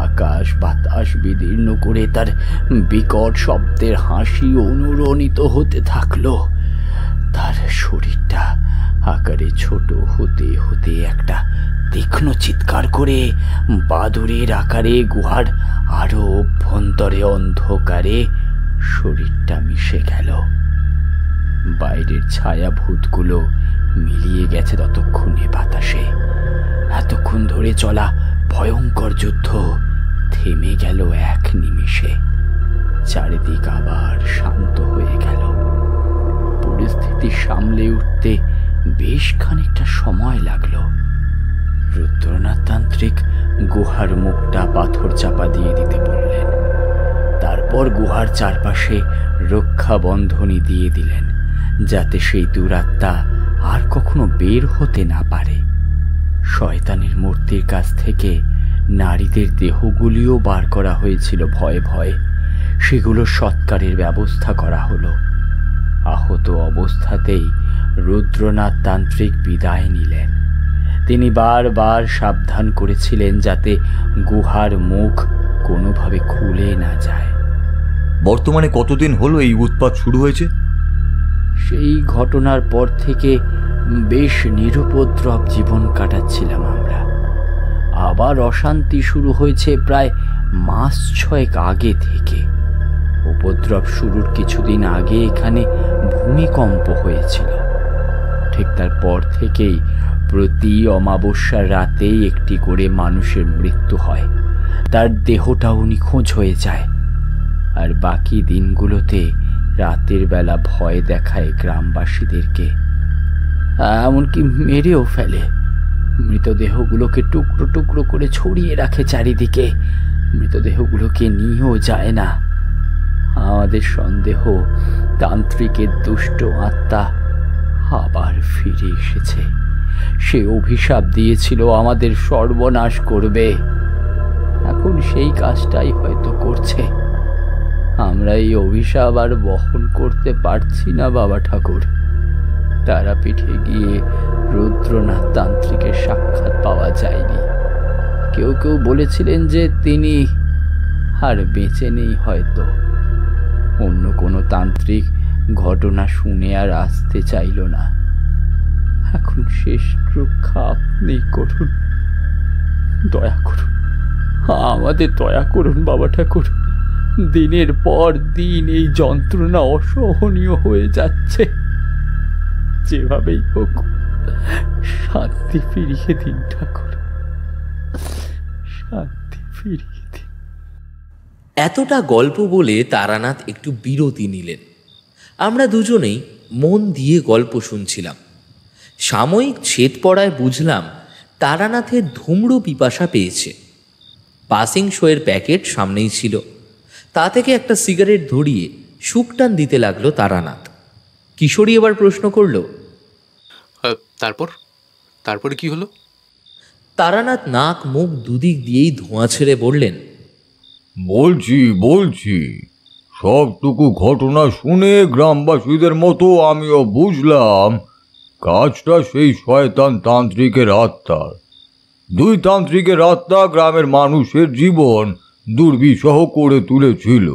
আকাশ বাতাস বিদীর্ণ করে তার বিকট শব্দের হাসি অনুরণিত হতে থাকলো। তার শরীরটা আকারে ছোট হতে হতে একটা তীক্ষ্ণ চিৎকার করে বাদুড়ের আকারে গুহার আরো অভ্যন্তরে অন্ধকারে শরীরটা মিশে গেল। বাইরের ছায়া ভূতগুলো মিলিয়ে গেছে ততক্ষণে বাতাসে। এতক্ষণ ধরে চলা ভয়ঙ্কর যুদ্ধ থেমে গেল এক নিমিষে। চারিদিক আবার শান্ত হয়ে গেল। পরিস্থিতি সামলে উঠতে বেশ খানিকটা সময় লাগলো। রুদ্রনাথ তান্ত্রিক গুহার মুখটা পাথর চাপা দিয়ে দিতে বললেন। তারপর গুহার চারপাশে রক্ষা বন্ধনী দিয়ে দিলেন, যাতে সেই দুরাত্মা আর কখনো বের হতে না পারে। শয়তানের মূর্তির কাছ থেকে নারীদের দেহগুলিও বার করা হয়েছিল ভয়ে ভয়ে। সেগুলো সৎকারের ব্যবস্থা করা হলো। আহত অবস্থাতেই রুদ্রনাথ তান্ত্রিক বিদায় নিলেন। তিনি বারবার সাবধান করেছিলেন যাতে গুহার মুখ কোনোভাবে খুলে না যায়। বর্তমানে কতদিন হলো এই উৎপাত শুরু হয়েছে? সেই ঘটনার পর থেকে বেশ নিরুপদ্রব জীবন কাটাচ্ছিলাম আমরা। আবার অশান্তি শুরু হয়েছে প্রায় মাস 6 আগে থেকে। উপদ্রব শুরুর কিছুদিন আগে এখানে ভূমিকম্প হয়েছিল। ঠিক তারপর থেকেই প্রতি অমাবস্যার রাতেই একটি করে মানুষের মৃত্যু হয়, তার দেহটাও নিখোঁজ হয়ে যায়। আর বাকি দিনগুলোতে রাতের বেলা ভয় দেখায় গ্রামবাসীদেরকে, এমনকি মেরেও ফেলে। মৃতদেহগুলোকে টুকরো টুকরো করে ছড়িয়ে রাখে চারিদিকে। মৃতদেহগুলোকে নিয়েও যায় না। আমাদের সন্দেহ তান্ত্রিকের দুষ্ট আত্মা আবার ফিরে এসেছে। সে অভিশাপ দিয়েছিল আমাদের সর্বনাশ করবে। এখন সেই কাজটাই হয়তো করছে। আমরা এই অভিশাপ আর বহন করতে পারছি না বাবা ঠাকুর। তারাপীঠে গিয়ে রুদ্রনাথ তান্ত্রিকের সাক্ষাৎ পাওয়া যায়নি। কেউ কেউ বলেছিলেন যে তিনি আর বেঁচে নেই হয়তো। অন্য কোনো তান্ত্রিক ঘটনা শুনে আর আসতে চাইল না। এখন শেষ রক্ষা আপনি করুন, দয়া করুন, আমাদের দয়া করুন বাবা ঠাকুর। দিনের পর দিন এই যন্ত্রণা অসহনীয় হয়ে যাচ্ছে। যেভাবেই হোক শান্তি ফিরিয়ে দিন ঠাকুর, শান্তি ফিরিয়ে দিন। এতটা গল্প বলে তারানাথ একটু বিরতি নিলেন। আমরা দুজনেই মন দিয়ে গল্প শুনছিলাম। সাময়িক ছেদ পড়ায় বুঝলাম তারানাথের ধূম্র পিপাসা পেয়েছে। পাসিং শোয়ের প্যাকেট সামনেই ছিল, তা থেকে একটা সিগারেট ধরিয়ে শুকটান দিতে লাগলো তারানাথ। কিশোরী এবার প্রশ্ন করল, তারপরে কি হলো? তারানাথ নাক মুখ দুদিক দিয়েই ধোঁয়া ছেড়ে বললেন, বলছি সবটুকু ঘটনা শুনে গ্রামবাসীদের মতো আমিও বুঝলাম কাজটা সেই শয়তান তান্ত্রিকের আত্মার। 2 তান্ত্রিকের আত্মা গ্রামের মানুষের জীবন দুর্বিষহ করে তুলেছিল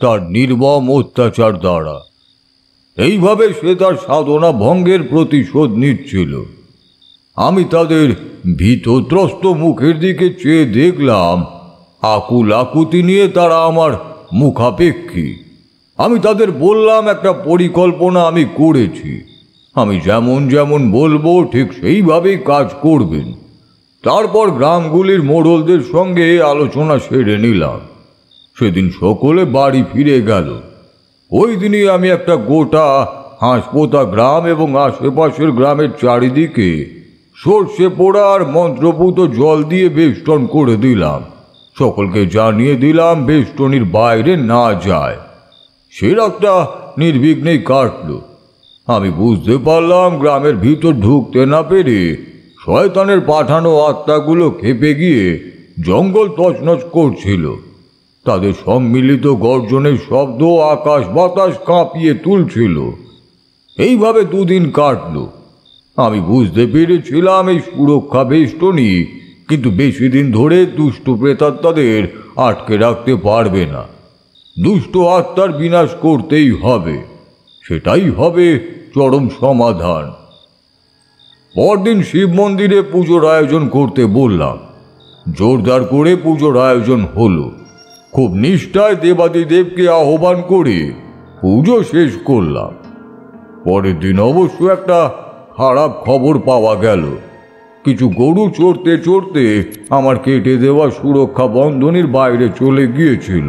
তার নির্মম অত্যাচার দ্বারা। এইভাবে সে তার সাধনা ভঙ্গের প্রতিশোধ নিচ্ছিল। আমি তাদের ভীতত্রস্ত মুখের দিকে চেয়ে দেখলাম আকুল আকুতি নিয়ে তারা আমার মুখাপেক্ষী। আমি তাদের বললাম একটা পরিকল্পনা আমি করেছি, আমি যেমন যেমন বলবো ঠিক সেইভাবেই কাজ করবেন। তারপর গ্রামগুলির মোড়লদের সঙ্গে আলোচনা সেরে নিলাম। সেদিন সকলে বাড়ি ফিরে গেল। ওই দিনই আমি একটা গোটা হাঁসপোতা গ্রাম এবং আশেপাশের গ্রামের চারিদিকে সর্ষে পোড়া আর মন্ত্রপুত জল দিয়ে বেষ্টন করে দিলাম। সকলকে জানিয়ে দিলাম বেষ্টনীর বাইরে না যায়। সে রাতটা নির্বিঘ্নেই কাটল। আমি বুঝতে পারলাম গ্রামের ভিতর ঢুকতে না পেরে শয়তানের পাঠানো আত্মাগুলো খেপে গিয়ে জঙ্গল তছনছ করছিল। তাদের সম্মিলিত গর্জনের শব্দ আকাশ বাতাস কাঁপিয়ে তুলছিল। এইভাবে 2 দিন কাটল। আমি বুঝতে পেরেছিলাম এই সুরক্ষা বেষ্টনী কিন্তু বেশি দিন ধরে দুষ্ট প্রেতাত্মাদের আটকে রাখতে পারবে না। দুষ্ট আত্মার বিনাশ করতেই হবে, সেটাই হবে চরম সমাধান। পরদিন শিব মন্দিরে পুজোর আয়োজন করতে বললাম। জোরদার করে পুজোর আয়োজন হলো। খুব নিষ্ঠায় দেবাদিদেবকে আহ্বান করে পুজো শেষ করলাম। পরের দিন অবশ্য একটা খারাপ খবর পাওয়া গেল। কিছু গরু চড়তে চড়তে আমার কেটে দেওয়া সুরক্ষা বন্ধনীর বাইরে চলে গিয়েছিল।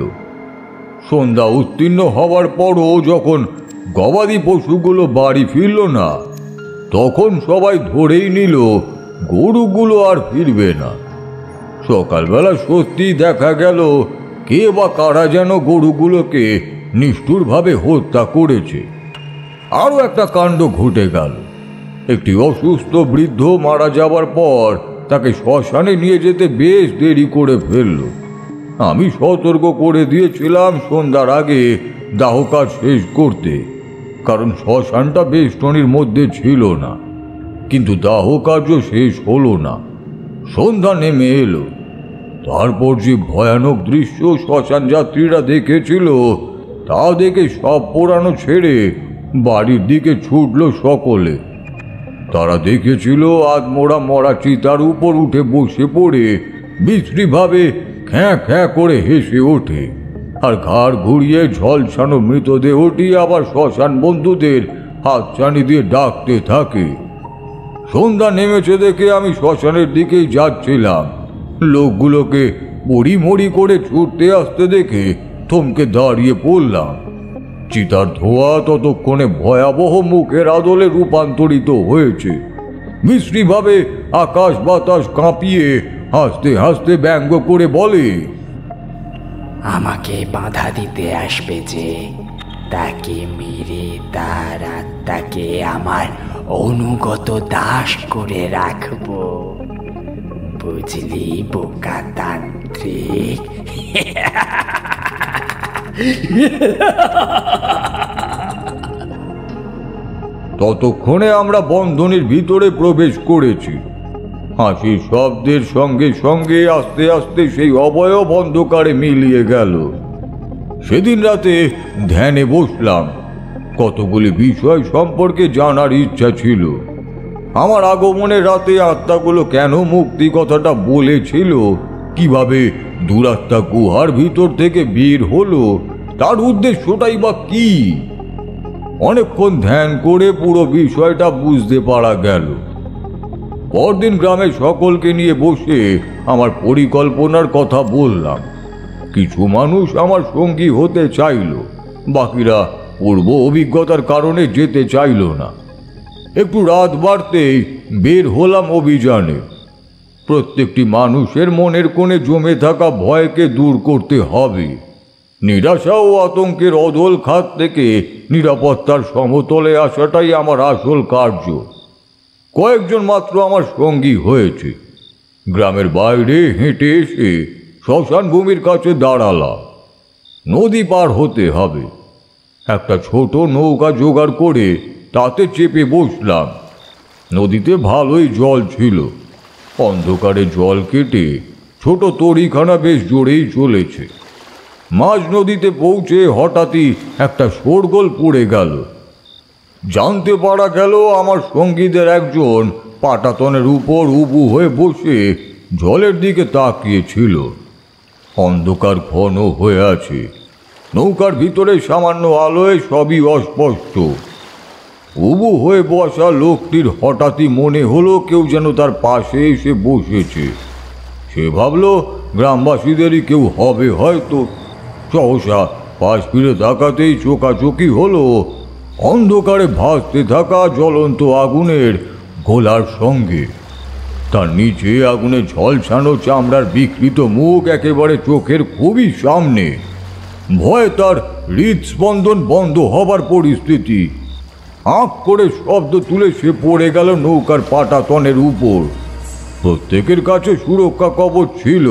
সন্ধ্যা উত্তীর্ণ হওয়ার পরও যখন গবাদি পশুগুলো বাড়ি ফিরল না, তখন সবাই ধরেই নিল গরুগুলো আর ফিরবে না। সকালবেলা সত্যি দেখা গেল কে বা কারা যেন গরুগুলোকে নিষ্ঠুরভাবে হত্যা করেছে। আরও একটা কাণ্ড ঘটে গেল। একটি অসুস্থ বৃদ্ধ মারা যাবার পর তাকে শ্মশানে নিয়ে যেতে বেশ দেরি করে ফেলল। আমি সতর্ক করে দিয়েছিলাম সন্ধ্যার আগে দাহ কাজ শেষ করতে, কারণ শ্মশানটা বেষ্টনীর মধ্যে ছিল না। কিন্তু দাহ কার্য শেষ হলো না। সন্ধ্যা নেমে এলো। তারপর যে ভয়ানক দৃশ্য শ্মশান যাত্রীরা দেখেছিল তা দেখে সব পোড়ানো ছেড়ে বাড়ির দিকে ছুটল সকলে। তারা দেখেছিল আধমোড়া মরা চিতার উপর উঠে বসে পড়ে বিশ্রীভাবে খ্যাঁ খ্যাঁ করে হেসে ওঠে, আর ঘাড় ঘুরিয়ে ঝলসানো মৃতদেহটি আবার শ্মশান বন্ধুদের হাতছানি দিয়ে ডাকতে থাকে। সন্ধ্যা নেমেছে দেখে আমি শ্মশানের দিকেই যাচ্ছিলাম। লোকগুলোকে পড়িমড়ি করে ছুটতে আসতে দেখে থমকে দাঁড়িয়ে পড়লাম। চিতার ধোঁয়া ততক্ষণে ভয়াবহ মুখের আদলে রূপান্তরিত হয়েছে। মিশ্রীভাবে আকাশ বাতাস কাঁপিয়ে হাসতে হাসতে ব্যঙ্গ করে বলে, আমাকে বাধা দিতে আসবে যে, তাকে মেরে তার আত্মাকে আমার অনুগত দাস করে রাখবো, বুঝলি বোকা তান্ত্রিক? ততক্ষণে আমরা বন্ধনের ভিতরে প্রবেশ করেছি। হাসির শব্দের সঙ্গে সঙ্গে আস্তে আস্তে সেই অবয়ব অন্ধকারে মিলিয়ে গেল। সেদিন রাতে ধ্যানে বসলাম। কতগুলি বিষয় সম্পর্কে জানার ইচ্ছা ছিল। আমার আগমনের রাতে আত্মাগুলো কেন মুক্তি কথাটা বলেছিল, কিভাবে দুরাত্মা গুহার ভিতর থেকে বের হলো, তার উদ্দেশ্যটাই বা কি? অনেকক্ষণ ধ্যান করে পুরো বিষয়টা বুঝতে পারা গেল। পরদিন গ্রামের সকলকে নিয়ে বসে আমার পরিকল্পনার কথা বললাম। কিছু মানুষ আমার সঙ্গী হতে চাইল, বাকিরা পূর্ব অভিজ্ঞতার কারণে যেতে চাইল না। একটু রাত বাড়তেই বের হলাম অভিযানে। প্রত্যেকটি মানুষের মনের কোণে জমে থাকা ভয়কে দূর করতে হবে। নিরাশা ও আতঙ্কের অদল খাত থেকে নিরাপত্তার সমতলে আসাটাই আমার আসল কার্য। কয়েকজন মাত্র আমার সঙ্গী হয়েছে। গ্রামের বাইরে হেঁটে এসে শ্মশান ভূমির কাছে দাঁড়ালাম। নদী পার হতে হবে। একটা ছোট নৌকা জোগাড় করে তাতে চেপে বসলাম। নদীতে ভালোই জল ছিল। অন্ধকারে জল কেটে ছোট তরিখানা বেশ জোরেই চলেছে। মাঝ নদীতে পৌঁছে হঠাৎই একটা শোরগোল পড়ে গেল। জানতে পারা গেল আমার সঙ্গীদের একজন পাটাতনের উপর উবু হয়ে বসে জলের দিকে তাকিয়েছিল। অন্ধকার ঘন হয়ে আছে। নৌকার ভিতরে সামান্য আলোয় সবই অস্পষ্ট। উবু হয়ে বসা লোকটির হঠাৎই মনে হলো কেউ যেন তার পাশে এসে বসেছে। সে ভাবল গ্রামবাসীদেরই কেউ হবে হয়তো। সহসা পাশ ফিরে তাকাতেই চোখাচোখি হলো অন্ধকারে ভাসতে থাকা জ্বলন্ত আগুনের গোলার সঙ্গে। তার নিচে আগুনে ঝলসানো চামড়ার বিকৃত মুখ একেবারে চোখের খুবই সামনে। ভয়ে তার হৃদস্পন্দন বন্ধ হবার পরিস্থিতি। আঁক করে শব্দ তুলে সে পড়ে গেল নৌকার পাটাতনের উপর। প্রত্যেকের কাছে সুরক্ষা কবচ ছিল।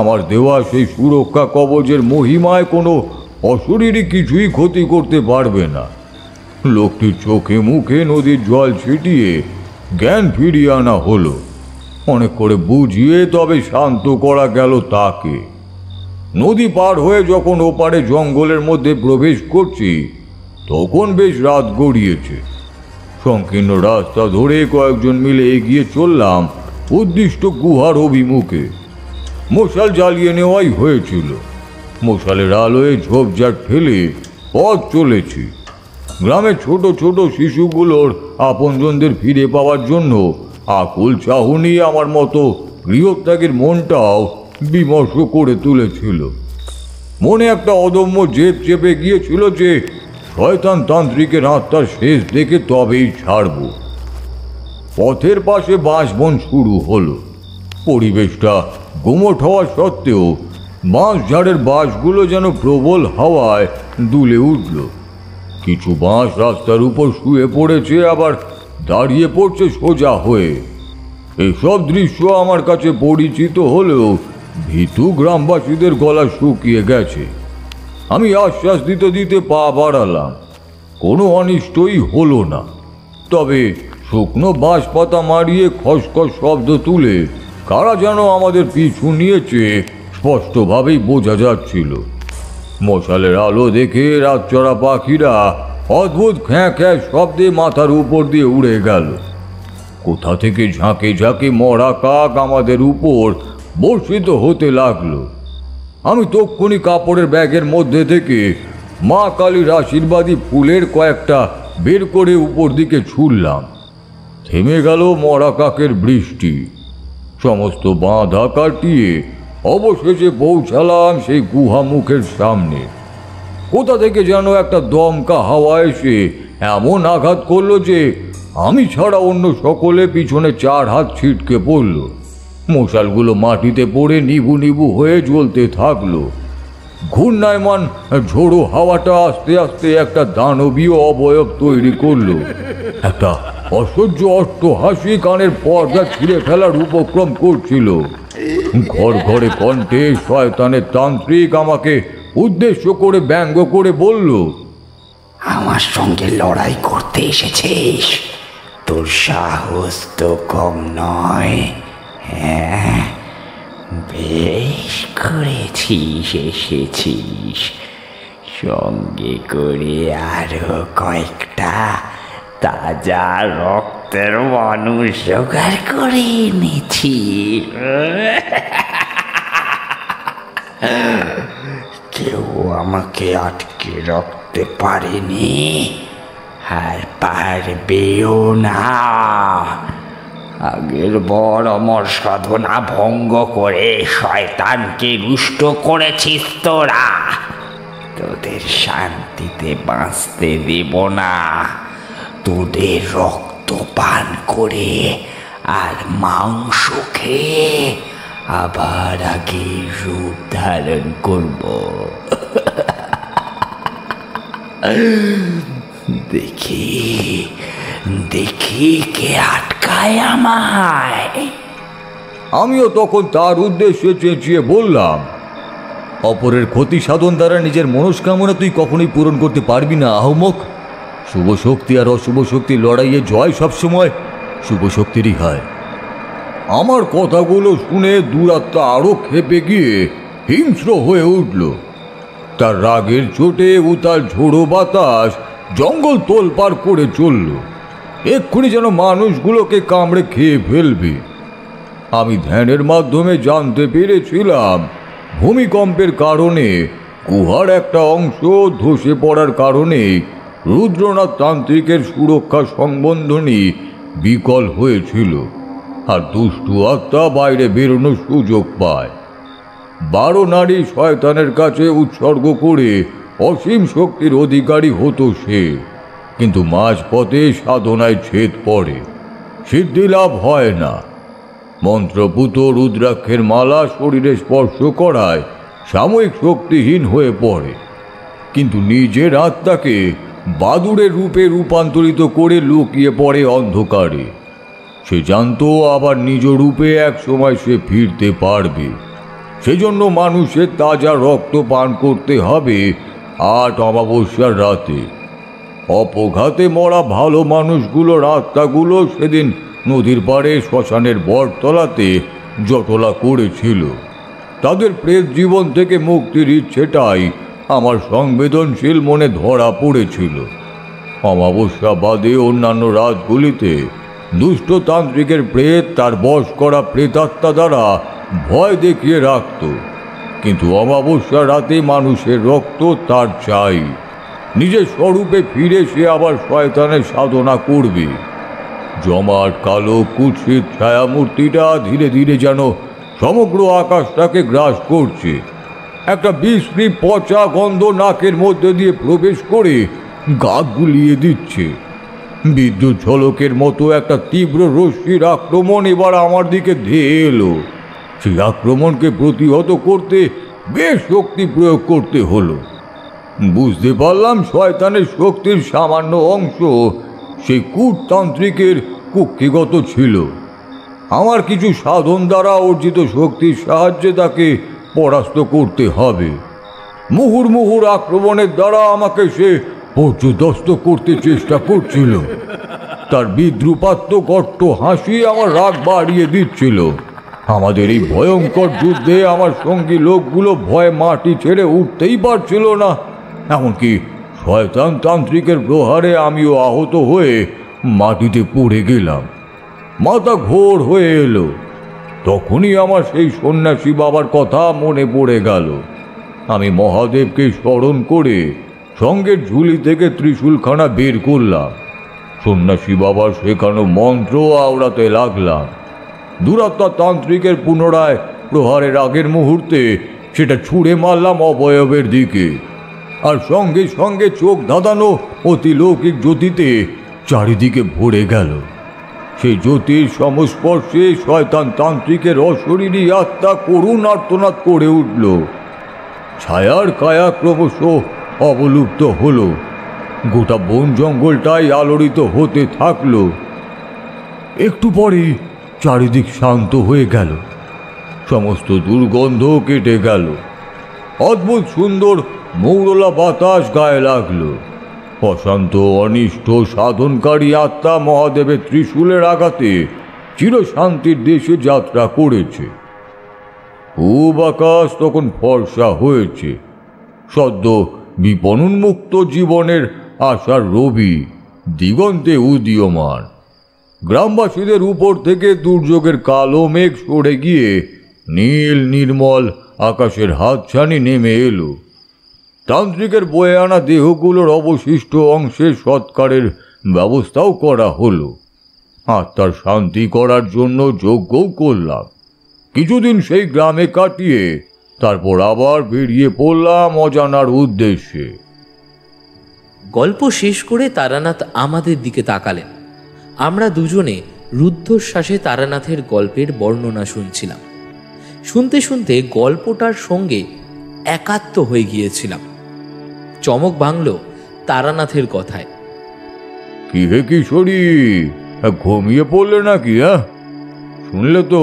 আমার দেওয়া সেই সুরক্ষা কবচের মহিমায় কোনো অশরীরী কিছুই ক্ষতি করতে পারবে না। লোকটির চোখে মুখে নদীর জল ছিটিয়ে জ্ঞান ফিরিয়ে আনা হলো। অনেক করে বুঝিয়ে তবে শান্ত করা গেল তাকে। নদী পার হয়ে যখন ওপারে জঙ্গলের মধ্যে প্রবেশ করছি, তখন বেশ রাত গড়িয়েছে। সংকীর্ণ রাস্তা ধরে কয়েকজন মিলে এগিয়ে চললাম উদ্দিষ্ট গুহার অভিমুখে। মশাল জ্বালিয়ে নেওয়াই হয়েছিল। মশালের আলোয় ঝোপঝাড় ঠেলে পথ চলেছি। গ্রামের ছোট ছোট শিশুগুলোর আপনজনদের ফিরে পাওয়ার জন্য আকুল চাহনি আমার মতো গৃহত্যাগের মনটাও বিমর্ষ করে তুলেছিল। মনে একটা অদম্য জেদ চেপে গিয়েছিল যে শয়তান তান্ত্রিকের আত্মার শেষ দেখে তবেই ছাড়ব। পথের পাশে বাঁশবন শুরু হলো। পরিবেশটা গুমোট হওয়া সত্ত্বেও বাঁশঝাড়ের বাঁশগুলো যেন প্রবল হাওয়ায় দুলে উঠল। কিছু বাঁশ রাস্তার উপর শুয়ে পড়েছে, আবার দাঁড়িয়ে পড়ছে সোজা হয়ে। এসব দৃশ্য আমার কাছে পরিচিত হলেও ভীতু গ্রামবাসীদের গলা শুকিয়ে গেছে। আমি আশ্বাস দিতে দিতে পা বাড়ালাম। কোনো অনিষ্টই হলো না। তবে শুকনো বাঁশ পাতা মারিয়ে খসখস শব্দ তুলে কারা যেন আমাদের পিছু নিয়েছে স্পষ্টভাবেই বোঝা যাচ্ছিল। মশালের আলো দেখে রাতচরা পাখিরা অদ্ভুত খ্যাঁ খ্যাঁ শব্দে মাথার উপর দিয়ে উড়ে গেল। কোথা থেকে ঝাঁকে ঝাঁকে মরা কাক আমাদের উপর বর্ষিত হতে লাগলো। আমি তক্ষুনি কাপড়ের ব্যাগের মধ্যে থেকে মা কালীর আশীর্বাদী ফুলের কয়েকটা বের করে উপর দিকে ছুড়লাম। থেমে গেল মরা কাকের বৃষ্টি। সমস্ত বাঁধা কাটিয়ে অবশেষে পৌঁছালাম সেই গুহা মুখের সামনে। কোথা থেকে যেন একটা দমকা হাওয়া এসে এমন আঘাত করলো যে আমি ছাড়া অন্য সকলে পিছনে 4 হাত ছিটকে পড়ল। মশালগুলো মাটিতে পড়ে নিভু নিভু হয়ে জ্বলতে থাকলো। ঘূর্ণায়মান ঝোড়ো হাওয়াটা আস্তে আস্তে একটা দানবীয় অবয়ব তৈরি করলো। একটা অসহ্য অট্টহাসি কানের পর্দা ছিঁড়ে ফেলার উপক্রম করছিল। ঘর ঘরে কণ্ঠে শয়তানের তান্ত্রিক আমাকে উদ্দেশ্য করে ব্যঙ্গ করে বলল, আমার সঙ্গে লড়াই করতে এসেছিস? তোর সাহস তো কম নয়। হ্যাঁ, বেশ করেছিস, এসেছিস। সঙ্গে করে আরো কয়েকটা তাজা রক্তের মানুষ জোগাড় করে এনেছি। কেউ আমাকে আটকে রাখতে পারেনি, আর পারবেও না। আগের বার আমার সাধনা ভঙ্গ করে শয়তানকে রুষ্ট করেছিস তোরা। তোদের শান্তিতে বাঁচতে দেব না। তোদের রক্ত পান করে আর মাংস খেয়ে আবার আগের রূপ ধারণ করব। দেখি দেখি কে আটকায় আমায়। আমিও তখন তার উদ্দেশ্যে চেঁচিয়ে বললাম, অপরের ক্ষতি সাধন দ্বারা নিজের মনস্কামনা তুই কখনোই পূরণ করতে পারবি না আহমক। শুভ শক্তি আর অশুভ শক্তির লড়াইয়ে জয় সবসময় শুভ শক্তিরই হয়। আমার কথাগুলো শুনে দুরাত্মা আরো ক্ষেপে গিয়ে হিংস্র হয়ে উঠল। তার রাগের চোটে উতাল ঝোড়ো বাতাস জঙ্গল তোলপাড় করে চলল। এক্ষুনি যেন মানুষগুলোকে কামড়ে খেয়ে ফেলবে। আমি ধ্যানের মাধ্যমে জানতে পেরেছিলাম ভূমিকম্পের কারণে গুহার একটা অংশ ধসে পড়ার কারণে রুদ্রনাথ তান্ত্রিকের সুরক্ষা সংবন্ধনী বিকল হয়েছিল, আর দুষ্টু আত্মা বাইরে বেরোনোর সুযোগ পায়। 12 নারী শয়তানের কাছে উৎসর্গ করে অসীম শক্তির অধিকারী হতো সে। কিন্তু মাঝপথে সাধনায় ছেদ পড়ে, সিদ্ধি লাভ হয় না। মন্ত্রপুত রুদ্রাক্ষের মালা শরীরে স্পর্শ করায় সাময়িক শক্তিহীন হয়ে পড়ে, কিন্তু নিজের আত্মাকে বাদুড়ের রূপে রূপান্তরিত করে লুকিয়ে পড়ে অন্ধকারে। সে জানতো আবার নিজ রূপে এক সময় সে ফিরতে পারবে। সেজন্য মানুষের তাজা রক্ত পান করতে হবে 8 অমাবস্যার রাতে। অপঘাতে মরা ভালো মানুষগুলোর আত্মাগুলো সেদিন নদীর পাড়ে শ্মশানের বটতলাতে জটলা করেছিল। তাদের প্রেত জীবন থেকে মুক্তির ইচ্ছেটাই আমার সংবেদনশীল মনে ধরা পড়েছিল। অমাবস্যা বাদে অন্যান্য রাতগুলিতে দুষ্ট তান্ত্রিকের প্রেত তার বশ করা প্রেতাত্মা দ্বারা ভয় দেখিয়ে রাখত, কিন্তু অমাবস্যা রাতে মানুষের রক্ত তার চাই। নিজের স্বরূপে ফিরে সে আবার শয়তানের সাধনা করবে। জমাট কালো কুৎসিত ছায়ামূর্তিটা ধীরে ধীরে যেন সমগ্র আকাশটাকে গ্রাস করছে। একটা বিশ্রী পচা গন্ধ নাকের মধ্যে দিয়ে প্রবেশ করে গা গুলিয়ে দিচ্ছে। বিদ্যুৎ ঝলকের মতো একটা তীব্র রশ্মির আক্রমণ এবার আমার দিকে ধেয়ে এলো। সেই আক্রমণকে প্রতিহত করতে বেশ শক্তি প্রয়োগ করতে হলো। বুঝতে পারলাম শয়তানের শক্তির সামান্য অংশ সেই কূটতান্ত্রিকের কুক্ষিগত ছিল। আমার কিছু সাধন দ্বারা অর্জিত শক্তির সাহায্যে তাকে পরাস্ত করতে হবে। মুহুর্মুহুর আক্রমণের দ্বারা আমাকে সে পর্যদস্ত করতে চেষ্টা করছিল। তার বিদ্রুপাত্মক অট্ট হাসি আমার রাগ বাড়িয়ে দিচ্ছিল। আমাদের এই ভয়ঙ্কর যুদ্ধে আমার সঙ্গী লোকগুলো ভয়ে মাটি ছেড়ে উঠতেই পারছিল না। এমনকি শয়তান তান্ত্রিকের প্রহারে আমিও আহত হয়ে মাটিতে পড়ে গেলাম। মাথা ঘোর হয়ে এলো। তখনই আমার সেই সন্ন্যাসী বাবার কথা মনে পড়ে গেল। আমি মহাদেবকে স্মরণ করে সঙ্গে ঝুলি থেকে ত্রিশূলখানা বের করলাম। সন্ন্যাসী বাবার শেখানো মন্ত্র আওড়াতে লাগলাম। দুরাত্মা তান্ত্রিকের পুনরায় প্রহারের আগের মুহূর্তে সেটা ছুঁড়ে মারলাম অবয়বের দিকে, আর সঙ্গে সঙ্গে চোখ ধাঁধানো অতিলৌকিক জ্যোতিতে চারিদিকে ভরে গেল। সেই জ্যোতির সংস্পর্শে শয়তান তান্ত্রিকের অশরীরী আত্মা করুণ আর্তনাদ করে উঠল। ছায়ার কায়া ক্রমশ অবলুপ্ত হলো। গোটা বন জঙ্গলটাই আলোড়িত হতে থাকলো। একটু পরেই চারিদিক শান্ত হয়ে গেল। সমস্ত দুর্গন্ধ কেটে গেল। অদ্ভুত সুন্দর মৌরলা বাতাস গায়ে লাগলো। অশান্ত অনিষ্ট সাধনকারী আত্মা মহাদেবের ত্রিশূলের আঘাতে চিরশান্তির দেশে যাত্রা করেছে। পূব আকাশ তখন ফর্সা হয়েছে। সদ্য বিপণুন্মুক্ত জীবনের আশার রবি দিগন্তে উদীয়মান। গ্রামবাসীদের উপর থেকে দুর্যোগের কালো মেঘ সরে গিয়ে নীল নির্মল আকাশের হাতছানি নেমে এলো। তান্ত্রিকের বয়ে আনা দেহগুলোর অবশিষ্ট অংশের সৎকারের ব্যবস্থাও করা হলো। আত্মার শান্তি করার জন্য যজ্ঞও করলাম। কিছুদিন সেই গ্রামে কাটিয়ে তারপর আবার বেরিয়ে পড়লাম অজানার উদ্দেশ্যে। গল্প শেষ করে তারানাথ আমাদের দিকে তাকালেন। আমরা দুজনে রুদ্ধশ্বাসে তারানাথের গল্পের বর্ণনা শুনছিলাম। শুনতে শুনতে গল্পটার সঙ্গে একাত্ম হয়ে গিয়েছিলাম। চমক ভাঙল তারানাথের কথায়। কি হে কিশোরী, ঘুমিয়ে পড়লে নাকি? শুনলে তো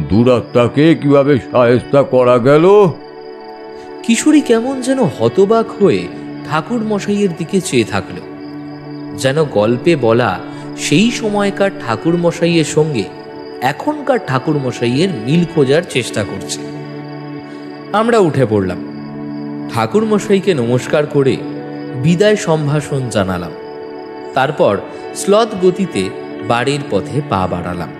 দুরাত্মাকে কিভাবে শায়েস্তা করা গেল? কিশোরী কেমন যেন হতবাক হয়ে ঠাকুর মশাইয়ের দিকে চেয়ে থাকল, যেন গল্পে বলা সেই সময়কার ঠাকুর মশাইয়ের সঙ্গে এখনকার ঠাকুর মশাইয়ের মিল খোঁজার চেষ্টা করছে। আমরা উঠে পড়লাম। ঠাকুর মশাইকে নমস্কার করে বিদায় সম্ভাষণ জানালাম। তারপর শ্লথ গতিতে বাড়ির পথে পা বাড়ালাম।